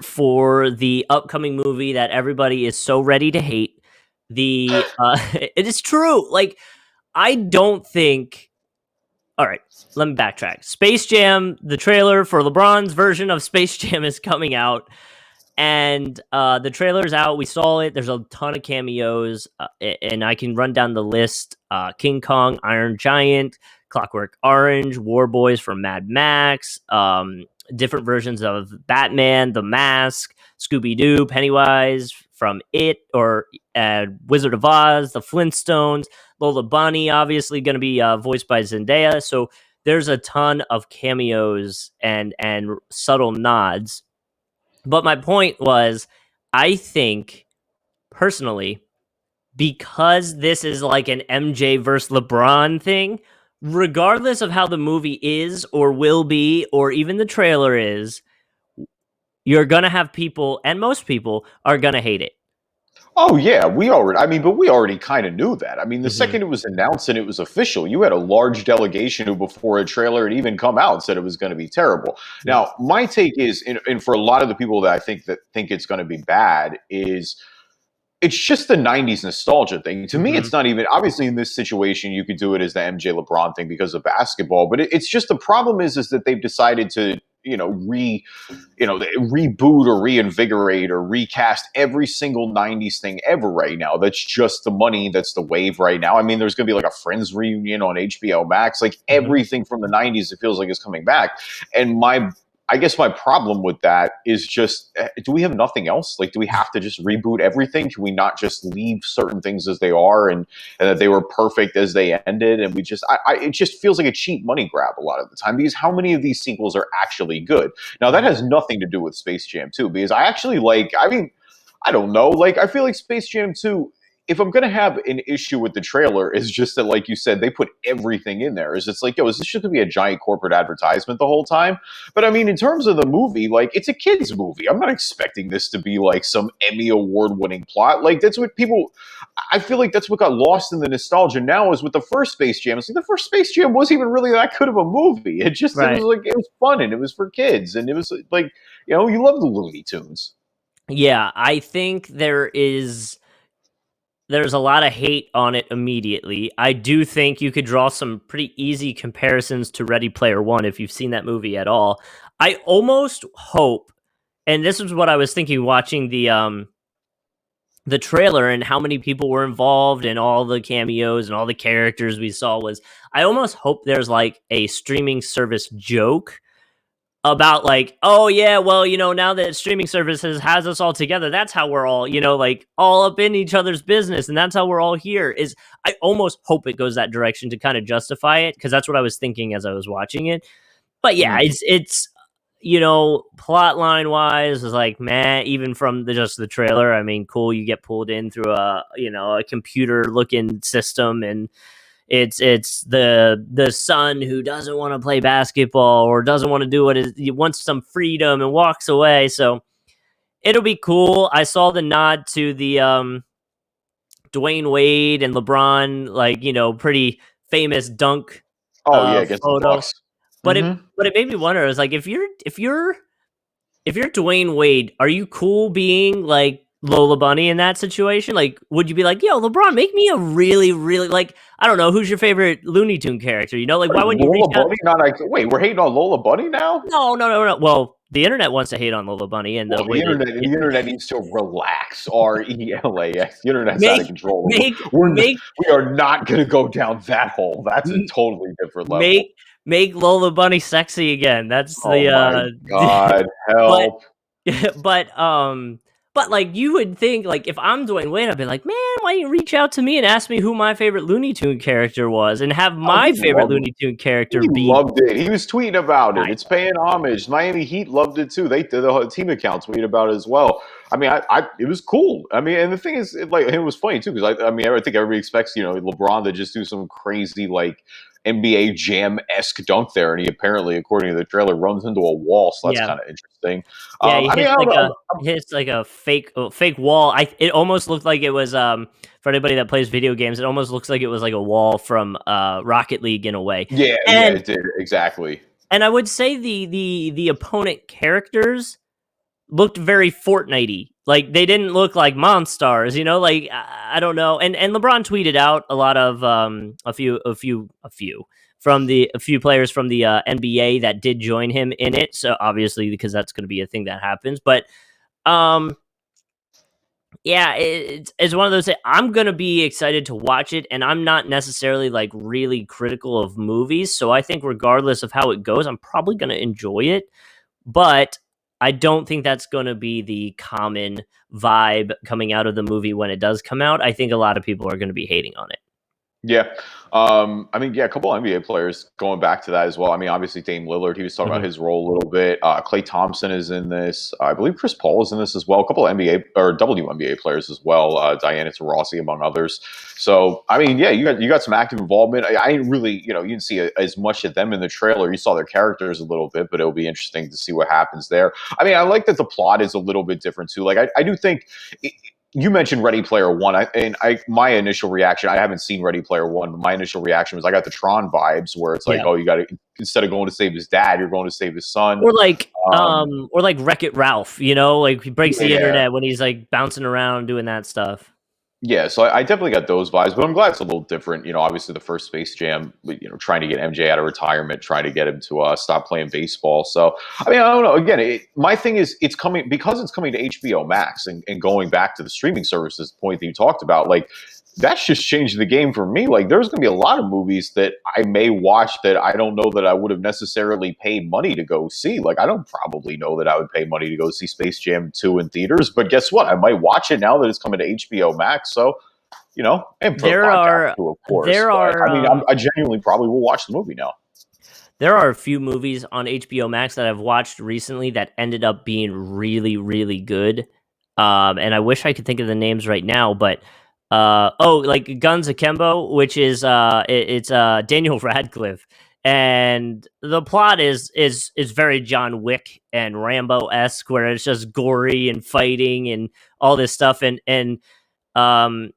for the upcoming movie that everybody is so ready to hate. It is true. Like, I don't think. All right, let me backtrack. Space Jam, the trailer for LeBron's version of Space Jam is coming out, and the trailer's out. We saw it. There's a ton of cameos, and I can run down the list: King Kong, Iron Giant, Clockwork Orange, War Boys from Mad Max, different versions of Batman, The Mask, Scooby Doo, Pennywise from It, or Wizard of Oz, The Flintstones, Lola Bunny, obviously going to be voiced by Zendaya. So there's a ton of cameos and subtle nods. But my point was, I think personally, because this is like an MJ versus LeBron thing, regardless of how the movie is or will be, or even the trailer is, you're going to have people, and most people are going to hate it. Oh yeah, we already kind of knew that. I mean, the Mm-hmm. second it was announced and it was official, you had a large delegation who, before a trailer had even come out, said it was going to be terrible. Yeah. Now, my take is, and for a lot of the people that I think it's going to be bad, is it's just the 90s nostalgia thing. To me, Mm-hmm. it's not even, obviously in this situation, you could do it as the MJ LeBron thing because of basketball, but it's just, the problem is that they've decided to, reboot or reinvigorate or recast every single 90s thing ever right now. That's just the money, that's the wave right now. I mean, there's going to be like a Friends reunion on HBO Max. Like, Mm-hmm. everything from the 90s, it feels like, is coming back. And I guess my problem with that is just, do we have nothing else? Like, do we have to just reboot everything? Can we not just leave certain things as they are, and that they were perfect as they ended? And it just feels like a cheap money grab a lot of the time, because how many of these sequels are actually good? Now, that has nothing to do with Space Jam 2, because I actually I don't know. Like, I feel like Space Jam 2, if I'm going to have an issue with the trailer, is just that, like you said, they put everything in there. It's like, yo, is this just going to be a giant corporate advertisement the whole time? But I mean, in terms of the movie, like, it's a kid's movie. I'm not expecting this to be like some Emmy award winning plot. Like, I feel like that's what got lost in the nostalgia now, is with the first Space Jam. It's like, the first Space Jam wasn't even really that good of a movie. It was Right. like, it was fun and it was for kids. And it was like, you love the Looney Tunes. Yeah, I think there's a lot of hate on it immediately. I do think you could draw some pretty easy comparisons to Ready Player One if you've seen that movie at all. I almost hope, and this is what I was thinking watching the trailer and how many people were involved and all the cameos and all the characters we saw, was I almost hope there's like a streaming service joke about, like, oh yeah, well, now that streaming services has us all together, that's how we're all, like, all up in each other's business, and that's how we're all here. Is I almost hope it goes that direction to kind of justify it, because that's what I was thinking as I was watching it. But yeah, Mm. it's plot line wise is like, man, even from just the trailer. I mean, cool, you get pulled in through a computer looking system, and it's the son who doesn't want to play basketball or doesn't want to do what he wants, some freedom, and walks away. So it'll be cool. I saw the nod to the Dwayne Wade and LeBron, like, pretty famous dunk Oh yeah, against the photo. Bucks. But Hmm. it made me wonder, is like, if you're Dwayne Wade, are you cool being like Lola Bunny in that situation? Like, would you be like, yo, LeBron, make me a really, really, like, I don't know, who's your favorite Looney Tune character? Like, why wouldn't you reach Lola out? Bunny? Not like, wait, we're hating on Lola Bunny now? No, no, no, no. Well, the internet wants to hate on Lola Bunny and the Well, way that the internet needs to relax. RELAX. The internet's out of make control. make We're make we are not going to go down that hole. That's a totally different level. make Lola Bunny sexy again. That's Oh the my God, but help! but like, you would think, like, if I'm Dwayne Wade, I'd be like, man, why don't you reach out to me and ask me who my favorite Looney Tune character was, and have Oh, my favorite Looney Tune character he be. loved it. He was tweeting about it. I It's paying homage. Miami Heat loved it too. The whole team account tweeted about it as well. I mean, it was cool. I mean, and the thing is, it was funny too, because I mean, I think everybody expects LeBron to just do some crazy like NBA Jam esque dunk there, and he apparently, according to the trailer, runs into a wall. So that's Yeah. kind of interesting. Yeah, he I mean, hits like a fake wall. It almost looked like it was, for anybody that plays video games, it almost looks like it was like a wall from Rocket League in a way. yeah, And it did exactly. I would say the opponent characters, looked very Fortnite-y. Like they didn't look like Monstars, like I don't know. And LeBron tweeted out a lot of a few players from the NBA that did join him in it. So obviously because that's going to be a thing that happens, but um yeah, it's one of those. I'm gonna be excited to watch it, and I'm not necessarily like really critical of movies. So I think regardless of how it goes, I'm probably gonna enjoy it. But I don't think that's going to be the common vibe coming out of the movie when it does come out. I think a lot of people are going to be hating on it. Yeah. I mean, yeah, a couple NBA players going back to that as well. I mean, obviously Dame Lillard, he was talking about Mhm. his role a little bit. Klay Thompson is in this. I believe Chris Paul is in this as well. A couple of NBA or WNBA players as well. Diana Taurasi, among others. So, I mean, yeah, you got some active involvement. I didn't really, you didn't see as much of them in the trailer. You saw their characters a little bit, but it'll be interesting to see what happens there. I mean, I like that the plot is a little bit different too. Like, I do think. You mentioned Ready Player One, my initial reaction. I haven't seen Ready Player One, but my initial reaction was I got the Tron vibes, where it's like, Yeah. oh, you got to instead of going to save his dad, you're going to save his son. Um, Or like Wreck-It Ralph, like he breaks the yeah, internet when he's like bouncing around doing that stuff. yeah. So I definitely got those vibes, but I'm glad it's a little different. Obviously the first Space Jam, trying to get MJ out of retirement, trying to get him to stop playing baseball. So I mean, I don't know. Again, my thing is it's coming because it's coming to HBO Max and going back to the streaming services point that you talked about, like. That's just changed the game for me. Like, there's going to be a lot of movies that I may watch that I don't know that I would have necessarily paid money to go see. Like, I don't probably know that I would pay money to go see Space Jam 2 in theaters, but guess what? I might watch it now that it's coming to HBO Max. So, and for the There podcast are too, of course. there But are I mean, I genuinely probably will watch the movie now. there are a few movies on HBO Max that I've watched recently that ended up being really, really good. And I wish I could think of the names right now, but like Guns Akimbo, which is it's Daniel Radcliffe, and the plot is very John Wick and Rambo esque, where it's just gory and fighting and all this stuff, and um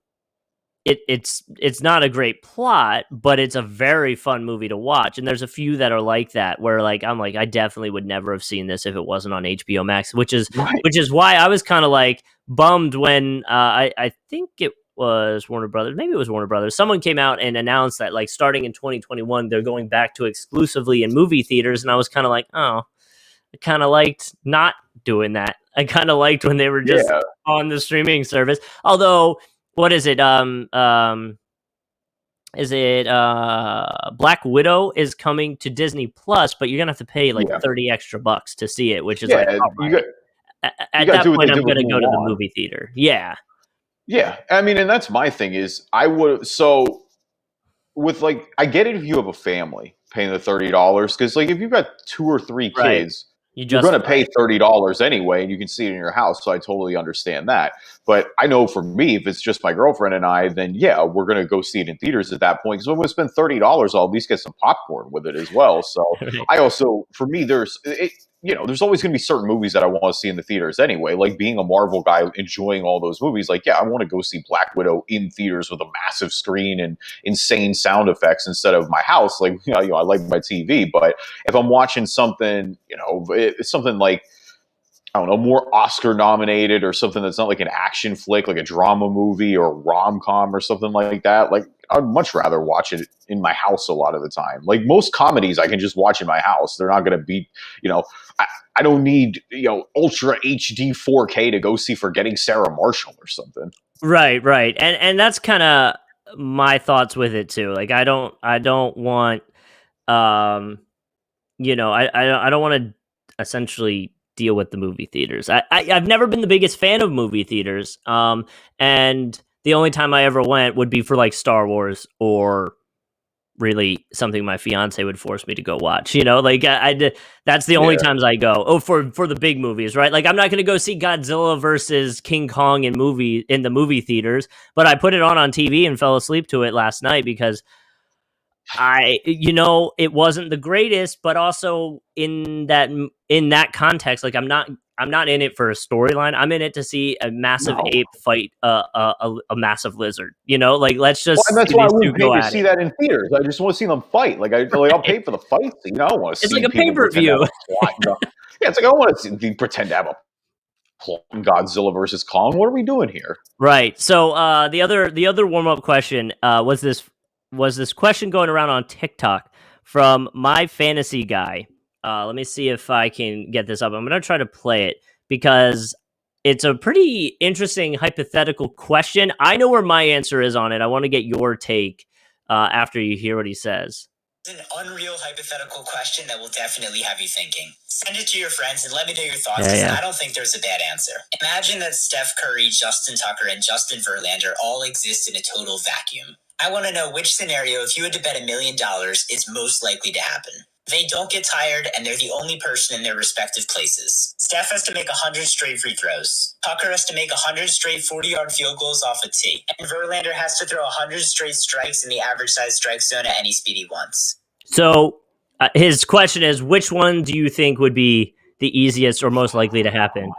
it's not a great plot, but it's a very fun movie to watch. And there's a few that are like that, where like I'm like I definitely would never have seen this if it wasn't on HBO Max, which is Right. which is why I was kind of like bummed when I think it was Warner Brothers, maybe it was Warner Brothers. Someone came out and announced that like starting in 2021 they're going back to exclusively in movie theaters, and I was kind of like, oh, I kind of liked not doing that. I kind of liked when they were just Yeah. on the streaming service. Although, what is it? Is it Black Widow is coming to Disney Plus, but you're gonna have to pay like Yeah. 30 extra bucks to see it, which is like, Yeah. all You got right. you At got to that do what they point, I'm did with gonna go to the Mulan. movie theater. Yeah, Yeah. I mean, and that's my thing is I would so with like I get it if you have a family paying the $30 because like if you've got two or three right. kids, You you're going to justify pay it. $30 anyway, and you can see it in your house. So I totally understand that. But I know for me, if it's just my girlfriend and I, then yeah, we're going to go see it in theaters at that point. Because when we spend $30, I'll at least get some popcorn with it as well. So Right. I also, for me, there's always going to be certain movies that I want to see in the theaters anyway. Like being a Marvel guy, enjoying all those movies. Like, yeah, I want to go see Black Widow in theaters with a massive screen and insane sound effects instead of my house. Like, I like my TV, but if I'm watching something, it's something like I don't know, more Oscar nominated or something that's not like an action flick, like a drama movie or rom com or something like that. Like I'd much rather watch it in my house a lot of the time. Like most comedies, I can just watch in my house. They're not going to be, you know, I, I don't need ultra HD 4K to go see Forgetting Sarah Marshall or something. Right. And that's kind of my thoughts with it too. Like I don't want um I don't want to essentially deal with the movie theaters. I've never been the biggest fan of movie theaters. And the only time I ever went would be for like Star Wars or really something my fiance would force me to go watch. Like that's the only Yeah. times I go. Oh, for the big movies, right? Like I'm not going to go see Godzilla versus King Kong in the movie theaters, but I put it on TV and fell asleep to it last night because it wasn't the greatest, but also in that context, like I'm not in it for a storyline. I'm in it to see a massive No. ape fight a massive lizard. Like let's Well, just and see that's why I these two wouldn't pay go to at see it. that in theaters. I just want to see them fight. I'll pay for the fight scene. I don't want to It's like see a pay people per pretend to have view. a plot. Yeah, it's like I don't want to pretend to have a Godzilla versus Kong. What are we doing here? Right. So the other warm up question was this question going around on TikTok from my fantasy guy. Let me see if I can get this up. I'm gonna try to play it because it's a pretty interesting hypothetical question. I know where my answer is on it. I want to get your take after you hear what he says. An unreal hypothetical question that will definitely have you thinking. Send it to your friends and let me know your thoughts, because I don't think there's a bad answer. Imagine that Steph Curry, Justin Tucker, and Justin Verlander all exist in a total vacuum. I want to know which scenario, if you had to bet $1 million, is most likely to happen. They don't get tired, and they're the only person in their respective places. Steph has to make 100 straight free throws. Tucker has to make 100 straight 40-yard field goals off a tee. And Verlander has to throw 100 straight strikes in the average size strike zone at any speed he wants. So his question is, which one do you think would be the easiest or most likely to happen?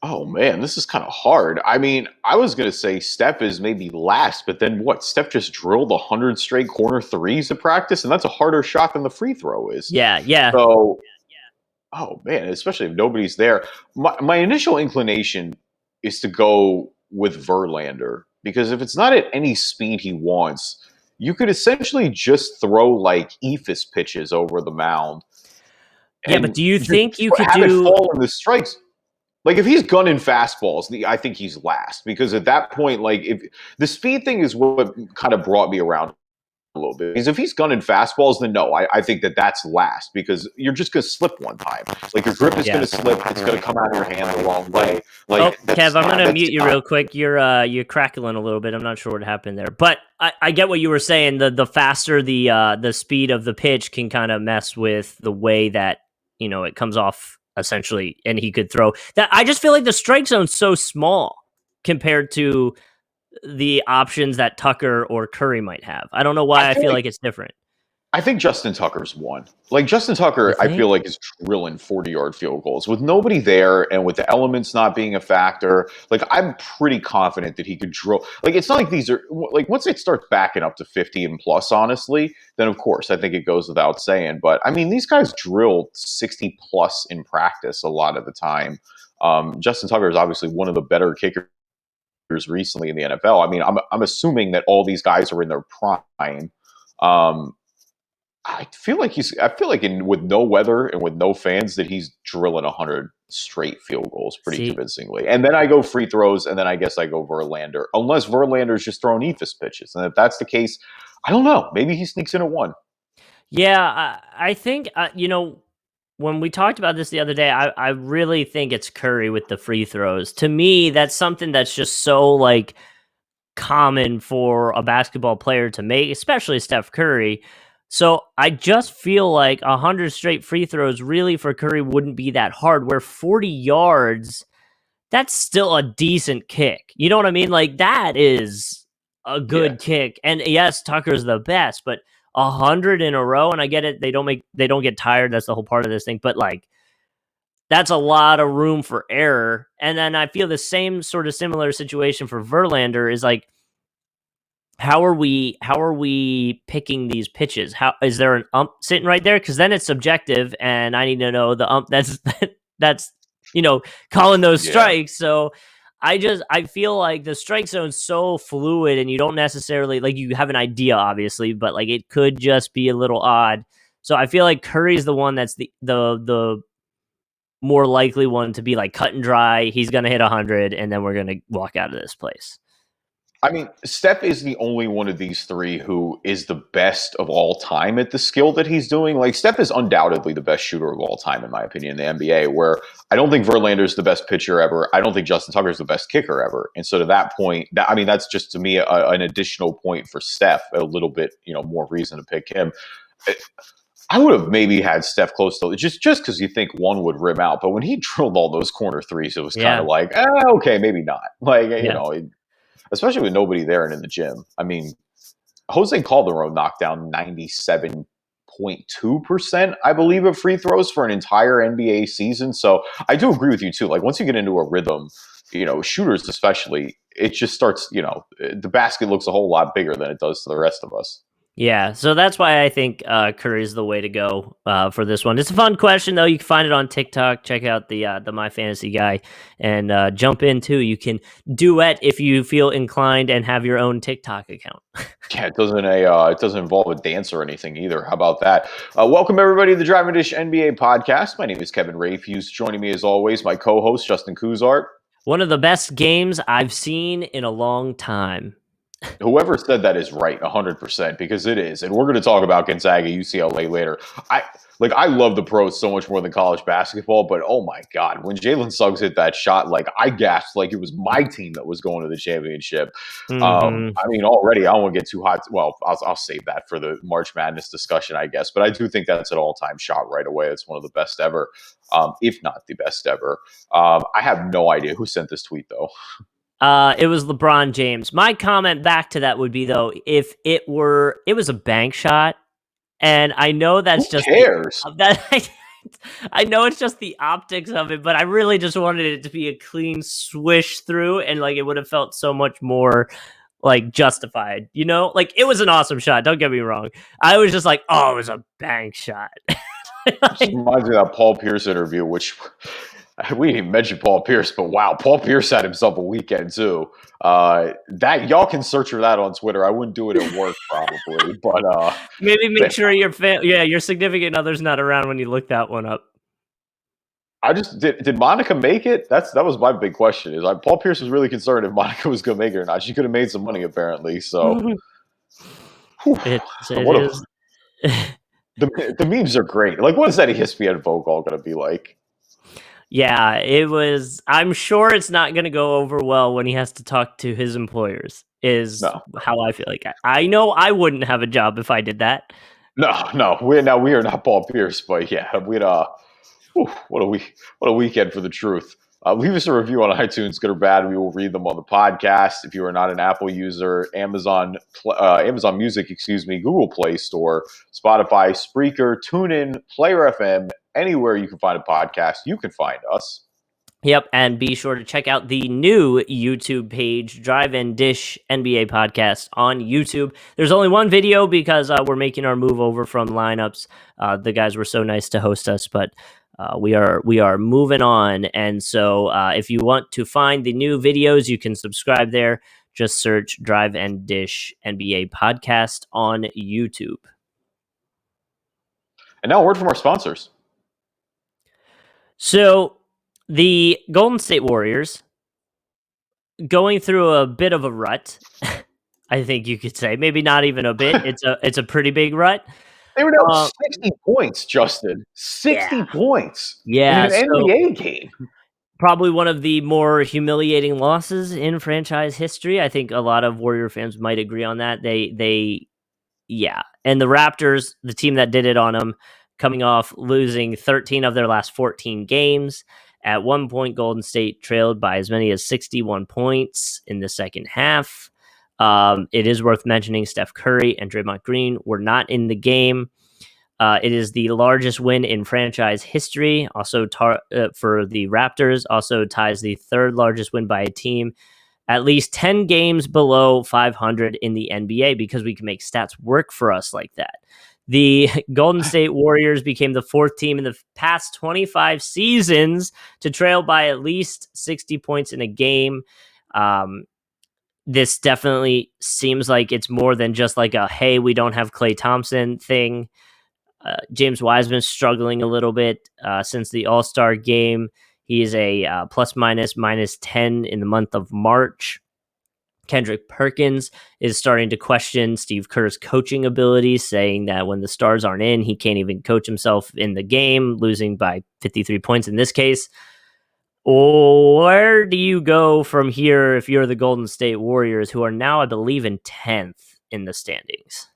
Oh man, this is kind of hard. I mean, I was gonna say Steph is maybe last, but then what? Steph just drilled 100 straight corner threes at practice, and that's a harder shot than the free throw is. Yeah. So, oh man, especially if nobody's there. My initial inclination is to go with Verlander because if it's not at any speed he wants, you could essentially just throw like ephus pitches over the mound. Yeah, but do you just think you could have it do? fall in the strikes? Like if he's gunning fastballs, I think he's last because at that point, like if the speed thing is what kind of brought me around a little bit. Because if he's gunning fastballs, then no, I think that's last because you're just going to slip one time. Like your grip is going to slip, it's going to come out of your hand the wrong way. Like, Kev, I'm going to mute you real quick. You're crackling a little bit. I'm not sure what happened there, but I get what you were saying. The faster the speed of the pitch can kind of mess with the way that it comes off. Essentially, and he could throw that. I just feel like the strike zone's so small compared to the options that Tucker or Curry might have. I don't know why I feel like it's different. I think Justin Tucker's one. Like Justin Tucker, I feel like is drilling 40-yard field goals with nobody there and with the elements not being a factor. Like I'm pretty confident that he could drill. Like it's not like these are like once it starts backing up to 50 and plus, honestly, then of course I think it goes without saying. But I mean, these guys drill 60 plus in practice a lot of the time. Justin Tucker is obviously one of the better kickers recently in the NFL. I mean, I'm assuming that all these guys are in their prime. I feel like with no weather and with no fans that he's drilling 100 straight field goals pretty convincingly. And then I go free throws, and then I guess I go Verlander, unless Verlander's just throwing ephus pitches. And if that's the case, I don't know. Maybe he sneaks in at one. Yeah, I think when we talked about this the other day, I really think it's Curry with the free throws. To me, that's something that's just so like common for a basketball player to make, especially Steph Curry. So I just feel like 100 straight free throws really for Curry wouldn't be that hard, where 40 yards, that's still a decent kick. You know what I mean? Like that is a good kick. And yes, Tucker's the best, but 100 in a row, and I get it, they don't get tired. That's the whole part of this thing. But like that's a lot of room for error. And then I feel the same sort of similar situation for Verlander is like, how are we picking these pitches? How is there an ump sitting right there? Because then it's subjective, and I need to know the ump that's calling those strikes. So I feel like the strike zone's so fluid, and you don't necessarily like you have an idea, obviously, but like it could just be a little odd. So I feel like Curry's the one that's the more likely one to be like cut and dry. He's gonna hit 100, and then we're gonna walk out of this place. I mean, Steph is the only one of these three who is the best of all time at the skill that he's doing. Like, Steph is undoubtedly the best shooter of all time, in my opinion, in the NBA, where I don't think Verlander's the best pitcher ever. I don't think Justin Tucker's the best kicker ever. And so to that point, that's just, to me, an additional point for Steph, a little bit, more reason to pick him. I would have maybe had Steph close to just because you think one would rim out. But when he drilled all those corner threes, it was kind of like, okay, maybe not. Like, especially with nobody there and in the gym. I mean, Jose Calderon knocked down 97.2%, I believe, of free throws for an entire NBA season. So I do agree with you, too. Like, once you get into a rhythm, shooters especially, it just starts, the basket looks a whole lot bigger than it does to the rest of us. Yeah, so that's why I think Curry is the way to go for this one. It's a fun question though. You can find it on TikTok. Check out the My Fantasy guy and jump in too. You can duet if you feel inclined and have your own TikTok account. Yeah, it doesn't involve a dance or anything either. How about that? Welcome everybody to the Driving Dish NBA podcast. My name is Kevin Rafuse. Joining me as always, my co-host Justin Kuzart. One of the best games I've seen in a long time. Whoever said that is right, 100%, because it is, and we're going to talk about Gonzaga UCLA later. I love the pros so much more than college basketball, but oh my god, when Jalen Suggs hit that shot, like I gasped, like it was my team that was going to the championship. Mm-hmm. I mean, already I don't want to get too hot. Well, I'll save that for the March Madness discussion, I guess. But I do think that's an all-time shot right away. It's one of the best ever, if not the best ever. I have no idea who sent this tweet though. It was LeBron James. My comment back to that would be though, if it was a bank shot, and I know that's Who just cares? I know it's just the optics of it, but I really just wanted it to be a clean swish through, and like it would have felt so much more like justified. You know, like it was an awesome shot. Don't get me wrong. I was just like, oh, it was a bank shot. Just reminds me of that Paul Pierce interview, which we didn't even mention Paul Pierce, but wow, Paul Pierce had himself a weekend too. That y'all can search for that on Twitter. I wouldn't do it at work probably, but Maybe make sure your significant other's not around when you look that one up. I just did Monica make it? That was my big question. Is Paul Pierce was really concerned if Monica was going to make it or not. She could have made some money apparently. So It is. The memes are great. Like, what is that ESPN Vogue all going to be like? Yeah, it was. I'm sure it's not going to go over well when he has to talk to his employers. How I feel like. I know I wouldn't have a job if I did that. No, we are not Paul Pierce, but yeah, what a weekend for the truth. Leave us a review on iTunes, good or bad. We will read them on the podcast. If you are not an Apple user, Amazon Music, Google Play Store, Spotify, Spreaker, TuneIn, Player FM, anywhere you can find a podcast, you can find us. Yep, and be sure to check out the new YouTube page, Drive and Dish NBA Podcast on YouTube. There's only one video because we're making our move over from lineups. The guys were so nice to host us, but we are moving on. And so if you want to find the new videos, you can subscribe there. Just search Drive and Dish NBA Podcast on YouTube. And now a word from our sponsors. So the Golden State Warriors going through a bit of a rut. I think you could say, maybe not even a bit. It's a pretty big rut. They were down 60 points, Justin. 60 points. Yeah, in an NBA game. Probably one of the more humiliating losses in franchise history. I think a lot of Warrior fans might agree on that. And the Raptors, the team that did it on them, coming off losing 13 of their last 14 games. At one point, Golden State trailed by as many as 61 points in the second half. It is worth mentioning Steph Curry and Draymond Green were not in the game. It is the largest win in franchise history. Also for the Raptors, also ties the third largest win by a team, at least 10 games below 500 in the NBA, because we can make stats work for us like that. The Golden State Warriors became the fourth team in the past 25 seasons to trail by at least 60 points in a game. This definitely seems like it's more than just like a, hey, we don't have Klay Thompson thing. James Wiseman's struggling a little bit since the All-Star game. He is a plus minus -10 in the month of March. Kendrick Perkins is starting to question Steve Kerr's coaching abilities, saying that when the stars aren't in, he can't even coach himself in the game, losing by 53 points in this case. Where do you go from here if you're the Golden State Warriors, who are now, I believe, in 10th in the standings?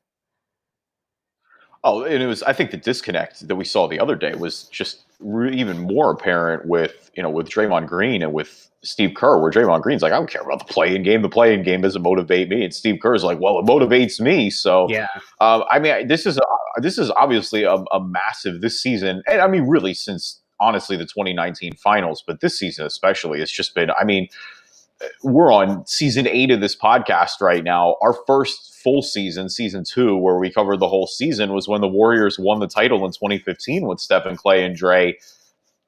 Oh, and I think the disconnect that we saw the other day was just even more apparent with Draymond Green and with Steve Kerr, where Draymond Green's like, I don't care about the play-in game. The play-in game doesn't motivate me. And Steve Kerr's like, well, it motivates me. So, yeah. I mean, this is obviously a massive this season. And I mean, really since, honestly, the 2019 finals, but this season especially, it's just been, I mean, we're on season 8 of this podcast right now. Our first full season, season 2, where we covered the whole season, was when the Warriors won the title in 2015 with Stephen, Clay, and Dre.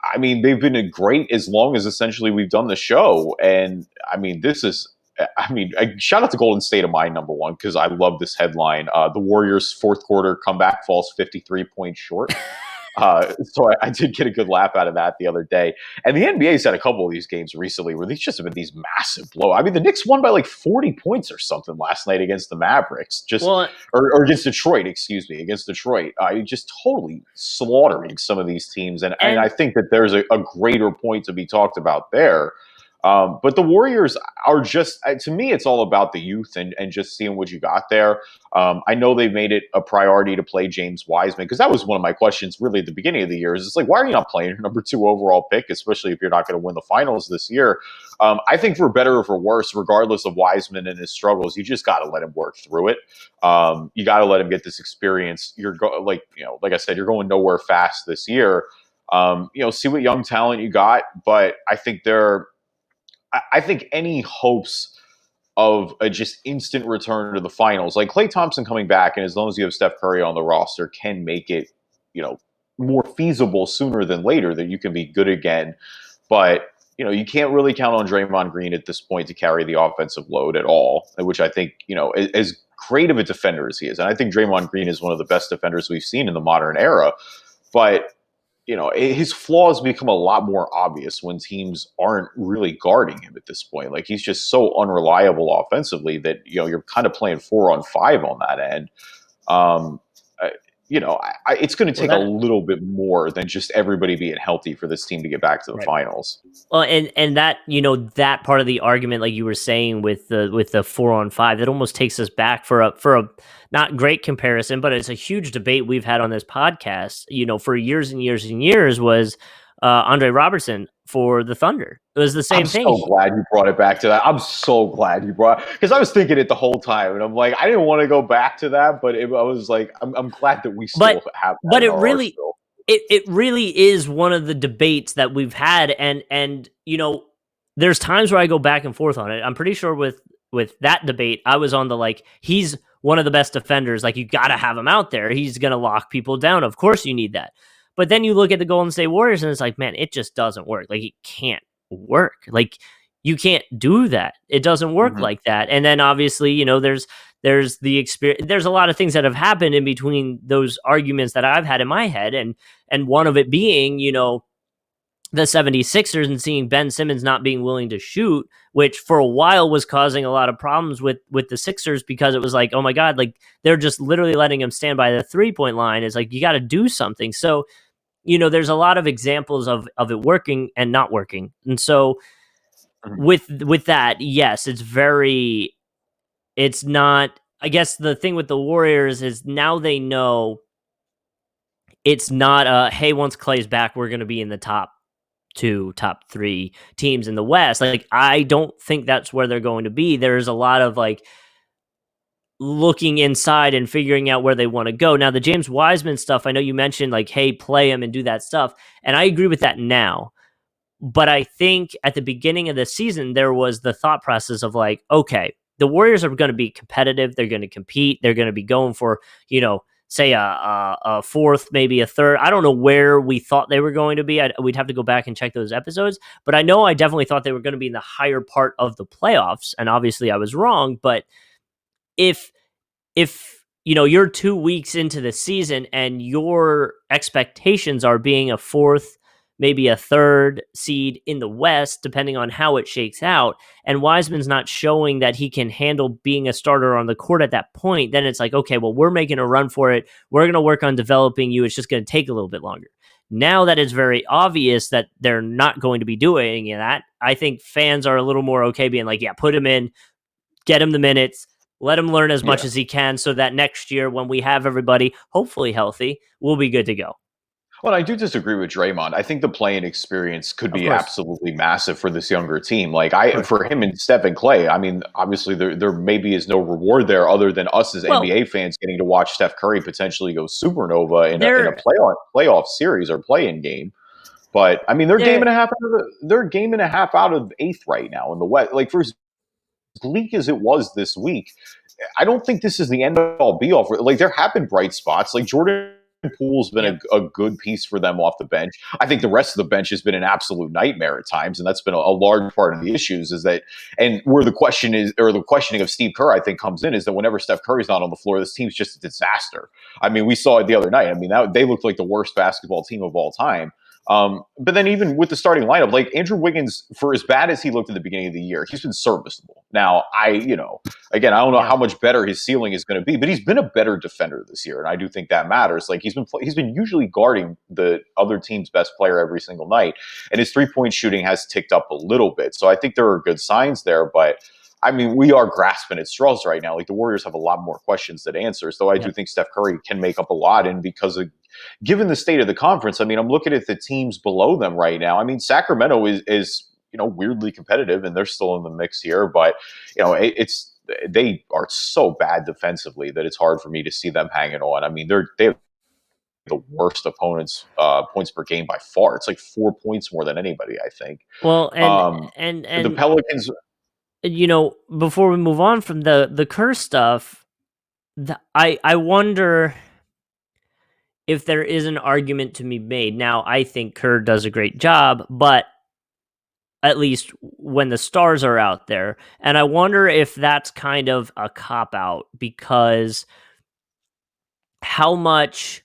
I mean, they've been great as long as essentially we've done the show. And I mean, shout out to Golden State of my number one, because I love this headline. The Warriors' fourth quarter comeback falls 53 points short. So I did get a good laugh out of that the other day. And the NBA's had a couple of these games recently where these just have been these massive blow. I mean, the Knicks won by like 40 points or something last night against the Mavericks, or against Detroit, against Detroit. Just totally slaughtering some of these teams. And I think that there's a greater point to be talked about there. But the Warriors are just, to me, it's all about the youth and just seeing what you got there. I know they've made it a priority to play James Wiseman, because that was one of my questions really at the beginning of the year. Is it's like, why are you not playing your number 2 overall pick, especially if you're not going to win the finals this year? I think for better or for worse, regardless of Wiseman and his struggles, you just got to let him work through it. You got to let him get this experience. Like I said, you're going nowhere fast this year. See what young talent you got, but I think any hopes of a just instant return to the finals, like Klay Thompson coming back, and as long as you have Steph Curry on the roster, can make it, more feasible sooner than later that you can be good again. But, you can't really count on Draymond Green at this point to carry the offensive load at all, which I think, as great of a defender as he is. And I think Draymond Green is one of the best defenders we've seen in the modern era. But his flaws become a lot more obvious when teams aren't really guarding him at this point. Like, he's just so unreliable offensively that, you're kind of playing 4-on-5 on that end. It's going to take a little bit more than just everybody being healthy for this team to get back to the finals. Well, and that, that part of the argument, like you were saying with the 4-on-5, that almost takes us back for a not great comparison, but it's a huge debate we've had on this podcast, for years and years and years, was Andre Robertson for the Thunder. It was the same thing. I'm so glad you brought it back to that. I'm so glad you brought, because I was thinking it the whole time, and I'm like, I didn't want to go back to that, but I was like, I'm glad that we still have that. But it really is one of the debates that we've had, and there's times where I go back and forth on it. I'm pretty sure with that debate, I was on the he's one of the best defenders. Like, you got to have him out there. He's going to lock people down. Of course you need that. But then you look at the Golden State Warriors and it's like, man, it just doesn't work. Like, it can't work. Like, you can't do that. It doesn't work like that. And then obviously, there's the experience. There's a lot of things that have happened in between those arguments that I've had in my head. And one of it being, the 76ers and seeing Ben Simmons not being willing to shoot, which for a while was causing a lot of problems with the Sixers, because it was like, oh my God, like, they're just literally letting him stand by the 3-point line. It's like, you got to do something. So, there's a lot of examples of it working and not working. And so with that, yes, it's not, I guess the thing with the Warriors is now they know it's not hey, once Clay's back, we're going to be in the top 2, top 3 teams in the West. Like, I don't think that's where they're going to be. There's a lot of looking inside and figuring out where they want to go. Now, the James Wiseman stuff, I know you mentioned hey, play him and do that stuff. And I agree with that now. But I think at the beginning of the season, there was the thought process of okay, the Warriors are going to be competitive. They're going to compete. They're going to be going for, say a fourth, maybe a third. I don't know where we thought they were going to be. We'd have to go back and check those episodes. But I know I definitely thought they were going to be in the higher part of the playoffs. And obviously I was wrong. But if you're 2 weeks into the season and your expectations are being a fourth, maybe a third seed in the West, depending on how it shakes out, and Wiseman's not showing that he can handle being a starter on the court at that point, then it's like, okay, well, we're making a run for it. We're going to work on developing you. It's just going to take a little bit longer. Now that it's very obvious that they're not going to be doing that, I think fans are a little more okay being like, yeah, put him in, get him the minutes, let him learn as much as he can, so that next year when we have everybody hopefully healthy, we'll be good to go. Well, I do disagree with Draymond. I think the playing experience could be absolutely massive for this younger team. For him and Steph and Clay, I mean, obviously there maybe is no reward there other than us as NBA fans getting to watch Steph Curry potentially go supernova in a playoff series or play-in game. But I mean, they're a game and a half out of eighth right now in the West. Like for as bleak as it was this week, I don't think this is the end all be all. Like there have been bright spots. Like Jordan Poole's been a good piece for them off the bench. I think the rest of the bench has been an absolute nightmare at times, and that's been a large part of the issues. Is that and where the question is, or the questioning of Steve Kerr, I think comes in, is that whenever Steph Curry's not on the floor, this team's just a disaster. I mean, we saw it the other night. I mean, they looked like the worst basketball team of all time. But then even with the starting lineup, like Andrew Wiggins, for as bad as he looked at the beginning of the year, he's been serviceable. Now, again, I don't know how much better his ceiling is going to be, but he's been a better defender this year, and I do think that matters. Like he's been usually guarding the other team's best player every single night, and his 3-point shooting has ticked up a little bit. So I think there are good signs there, but I mean, we are grasping at straws right now. Like the Warriors have a lot more questions than answers, though I do think Steph Curry can make up a lot, and because of given the state of the conference, I mean, I'm looking at the teams below them right now. I mean, Sacramento is weirdly competitive, and they're still in the mix here. But they are so bad defensively that it's hard for me to see them hanging on. I mean, they have the worst opponents points per game by far. It's like 4 points more than anybody, I think. Well, and the Pelicans. Before we move on from the Kerr stuff, I wonder if there is an argument to be made. Now, I think Kerr does a great job, but at least when the stars are out there. And I wonder if that's kind of a cop-out, because how much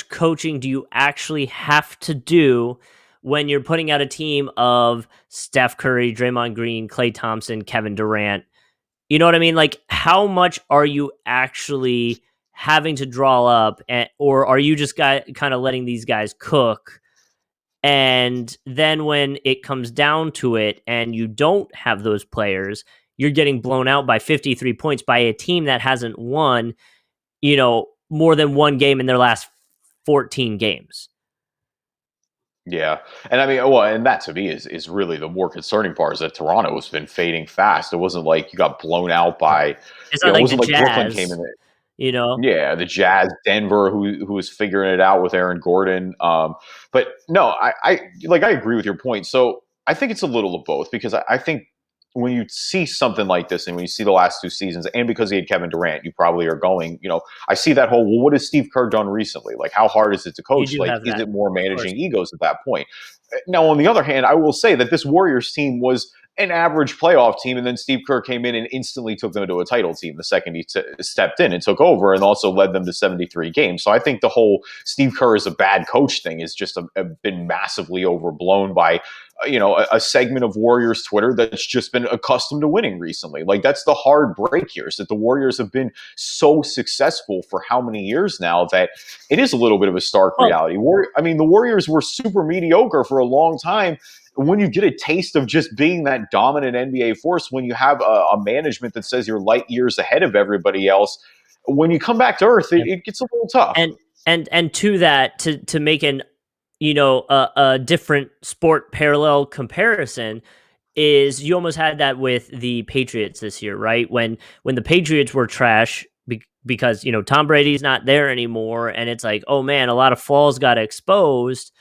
coaching do you actually have to do when you're putting out a team of Steph Curry, Draymond Green, Klay Thompson, Kevin Durant? You know what I mean? Like, how much are you actually having to draw up, or are you just kind of letting these guys cook? And then when it comes down to it and you don't have those players, you're getting blown out by 53 points by a team that hasn't won, more than one game in their last 14 games. Yeah. And I mean, and that to me is really the more concerning part, is that Toronto has been fading fast. It wasn't like you got blown out by, it's not like it wasn't the like Jazz, Brooklyn came in there. Yeah, the Jazz, Denver, who was figuring it out with Aaron Gordon. But no, I agree with your point. So I think it's a little of both, because I think when you see something like this, and when you see the last 2 seasons, and because he had Kevin Durant, you probably are going, I see that whole, well, what has Steve Kerr done recently? Like, how hard is it to coach? Like, is it more managing egos at that point? Now, on the other hand, I will say that this Warriors team was an average playoff team, and then Steve Kerr came in and instantly took them to a title team the second he stepped in and took over, and also led them to 73 games. So I think the whole Steve Kerr is a bad coach thing is just been massively overblown by a segment of Warriors Twitter that's just been accustomed to winning recently. Like, that's the hard break here, is that the Warriors have been so successful for how many years now that it is a little bit of a stark reality. The Warriors were super mediocre for a long time. When you get a taste of just being that dominant NBA force, when you have a management that says you're light years ahead of everybody else, when you come back to earth, it gets a little tough. And to that, to make an a different sport parallel comparison, is you almost had that with the Patriots this year, right? When the Patriots were trash because Tom Brady's not there anymore, and it's like, oh man, a lot of flaws got exposed.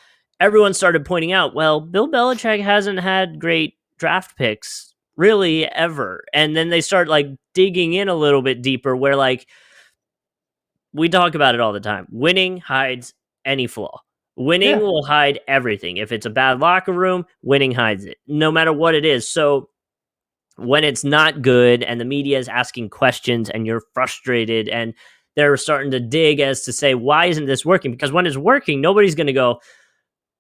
Everyone started pointing out, well, Bill Belichick hasn't had great draft picks really ever. And then they start like digging in a little bit deeper, where like we talk about it all the time. Winning hides any flaw. Winning will hide everything. If it's a bad locker room, winning hides it, no matter what it is. So when it's not good and the media is asking questions and you're frustrated and they're starting to dig as to say, why isn't this working? Because when it's working, nobody's going to go,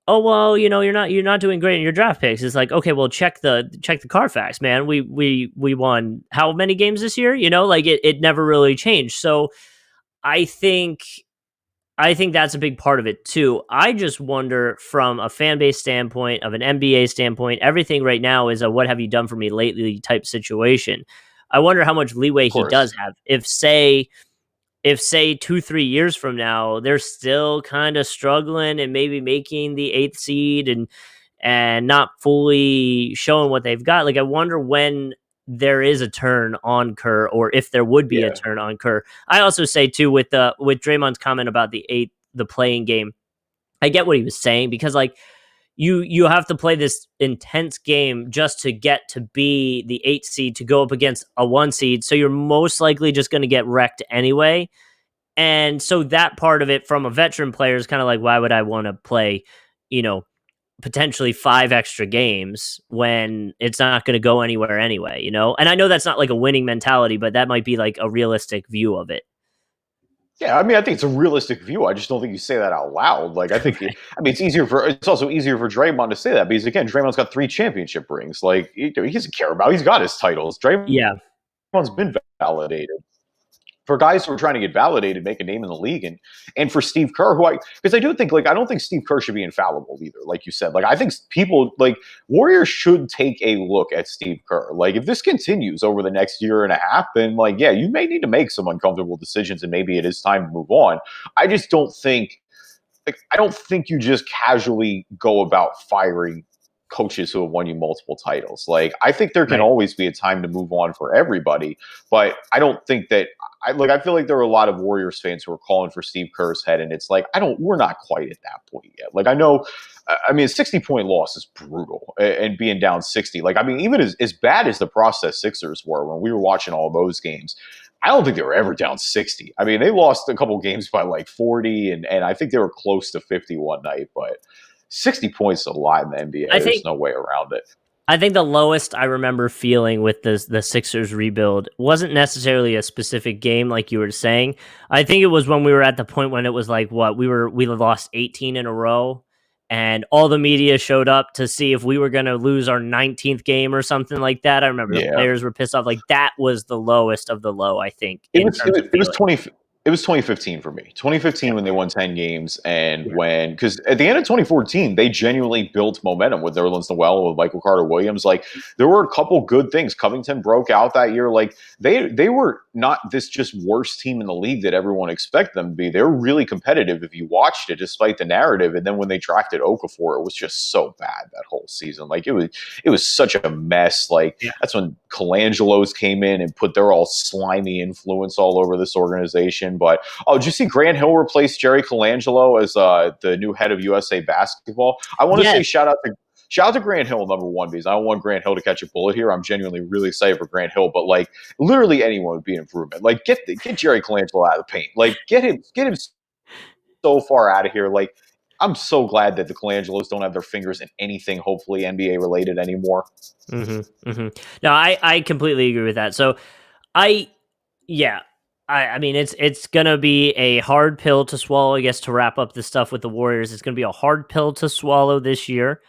oh, well, you're not doing great in your draft picks. It's like, okay, well, check the Carfax, man. We won how many games this year? Like it never really changed. So I think that's a big part of it too. I just wonder, from a fan base standpoint, of an NBA standpoint, everything right now is a "what have you done for me lately" type situation. I wonder how much leeway he does have. If say 2-3 years from now they're still kind of struggling and maybe making the 8th seed and not fully showing what they've got. Like, I wonder when there is a turn on Kerr, or if there would be a turn on Kerr. I also say too, with Draymond's comment about the playing game, I get what he was saying, because like you have to play this intense game just to get to be the 8 seed to go up against a 1 seed. So you're most likely just going to get wrecked anyway. And so that part of it from a veteran player is kind of like, why would I want to play, potentially 5 extra games when it's not going to go anywhere anyway, And I know that's not like a winning mentality, but that might be like a realistic view of it. Yeah, I mean, I think it's a realistic view. I just don't think you say that out loud. Like, I think, it's also easier for Draymond to say that because, again, Draymond's got 3 championship rings. Like, he doesn't care about. He's got his titles. Yeah. Draymond's been validated. For guys who are trying to get validated, make a name in the league, and for Steve Kerr, because I do think, like, I don't think Steve Kerr should be infallible either. Like you said, like, I think people, like, Warriors should take a look at Steve Kerr. Like, if this continues over the next year and a half, then, like, yeah, you may need to make some uncomfortable decisions, and maybe it is time to move on. I just don't think, I don't think you just casually go about firing coaches who have won you multiple titles. Like, I think there can always be a time to move on for everybody, but I don't think that I feel like there are a lot of Warriors fans who are calling for Steve Kerr's head, and it's like, we're not quite at that point yet. Like, I know, I mean, a 60-point loss is brutal, and being down 60. Like, I mean, even as bad as the process Sixers were when we were watching all those games, I don't think they were ever down 60. I mean, they lost a couple games by like 40, and I think they were close to 50 one night, but 60 points is a lot in the NBA. There's no way around it. I think the lowest I remember feeling with the Sixers rebuild wasn't necessarily a specific game like you were saying. I think it was when we were at the point when it was like, we lost 18 in a row, and all the media showed up to see if we were going to lose our 19th game or something like that. I remember the players were pissed off. Like, that was the lowest of the low, I think. It was 2015 for me. 2015 when they won 10 games, and because at the end of 2014, they genuinely built momentum with Nerlens Noel, with Michael Carter-Williams. Like, there were a couple good things. Covington broke out that year. Like, they were not this just worst team in the league that everyone expected them to be. They were really competitive if you watched it, despite the narrative. And then when they drafted Okafor, it was just so bad that whole season. Like, it was such a mess. Like, that's when Colangelo's came in and put their all slimy influence all over this organization. But did you see Grant Hill replace Jerry Colangelo as the new head of USA Basketball? I want to say shout out to Grant Hill, number one, because I don't want Grant Hill to catch a bullet here. I'm genuinely really excited for Grant Hill, but like, literally anyone would be an improvement. Like, get Jerry Colangelo out of the paint. Like, get him so far out of here. Like, I'm so glad that the Colangelos don't have their fingers in anything, hopefully NBA related anymore. Mm-hmm, mm-hmm. No, I completely agree with that. So I mean, it's gonna be a hard pill to swallow. I guess to wrap up the stuff with the Warriors, it's gonna be a hard pill to swallow this year.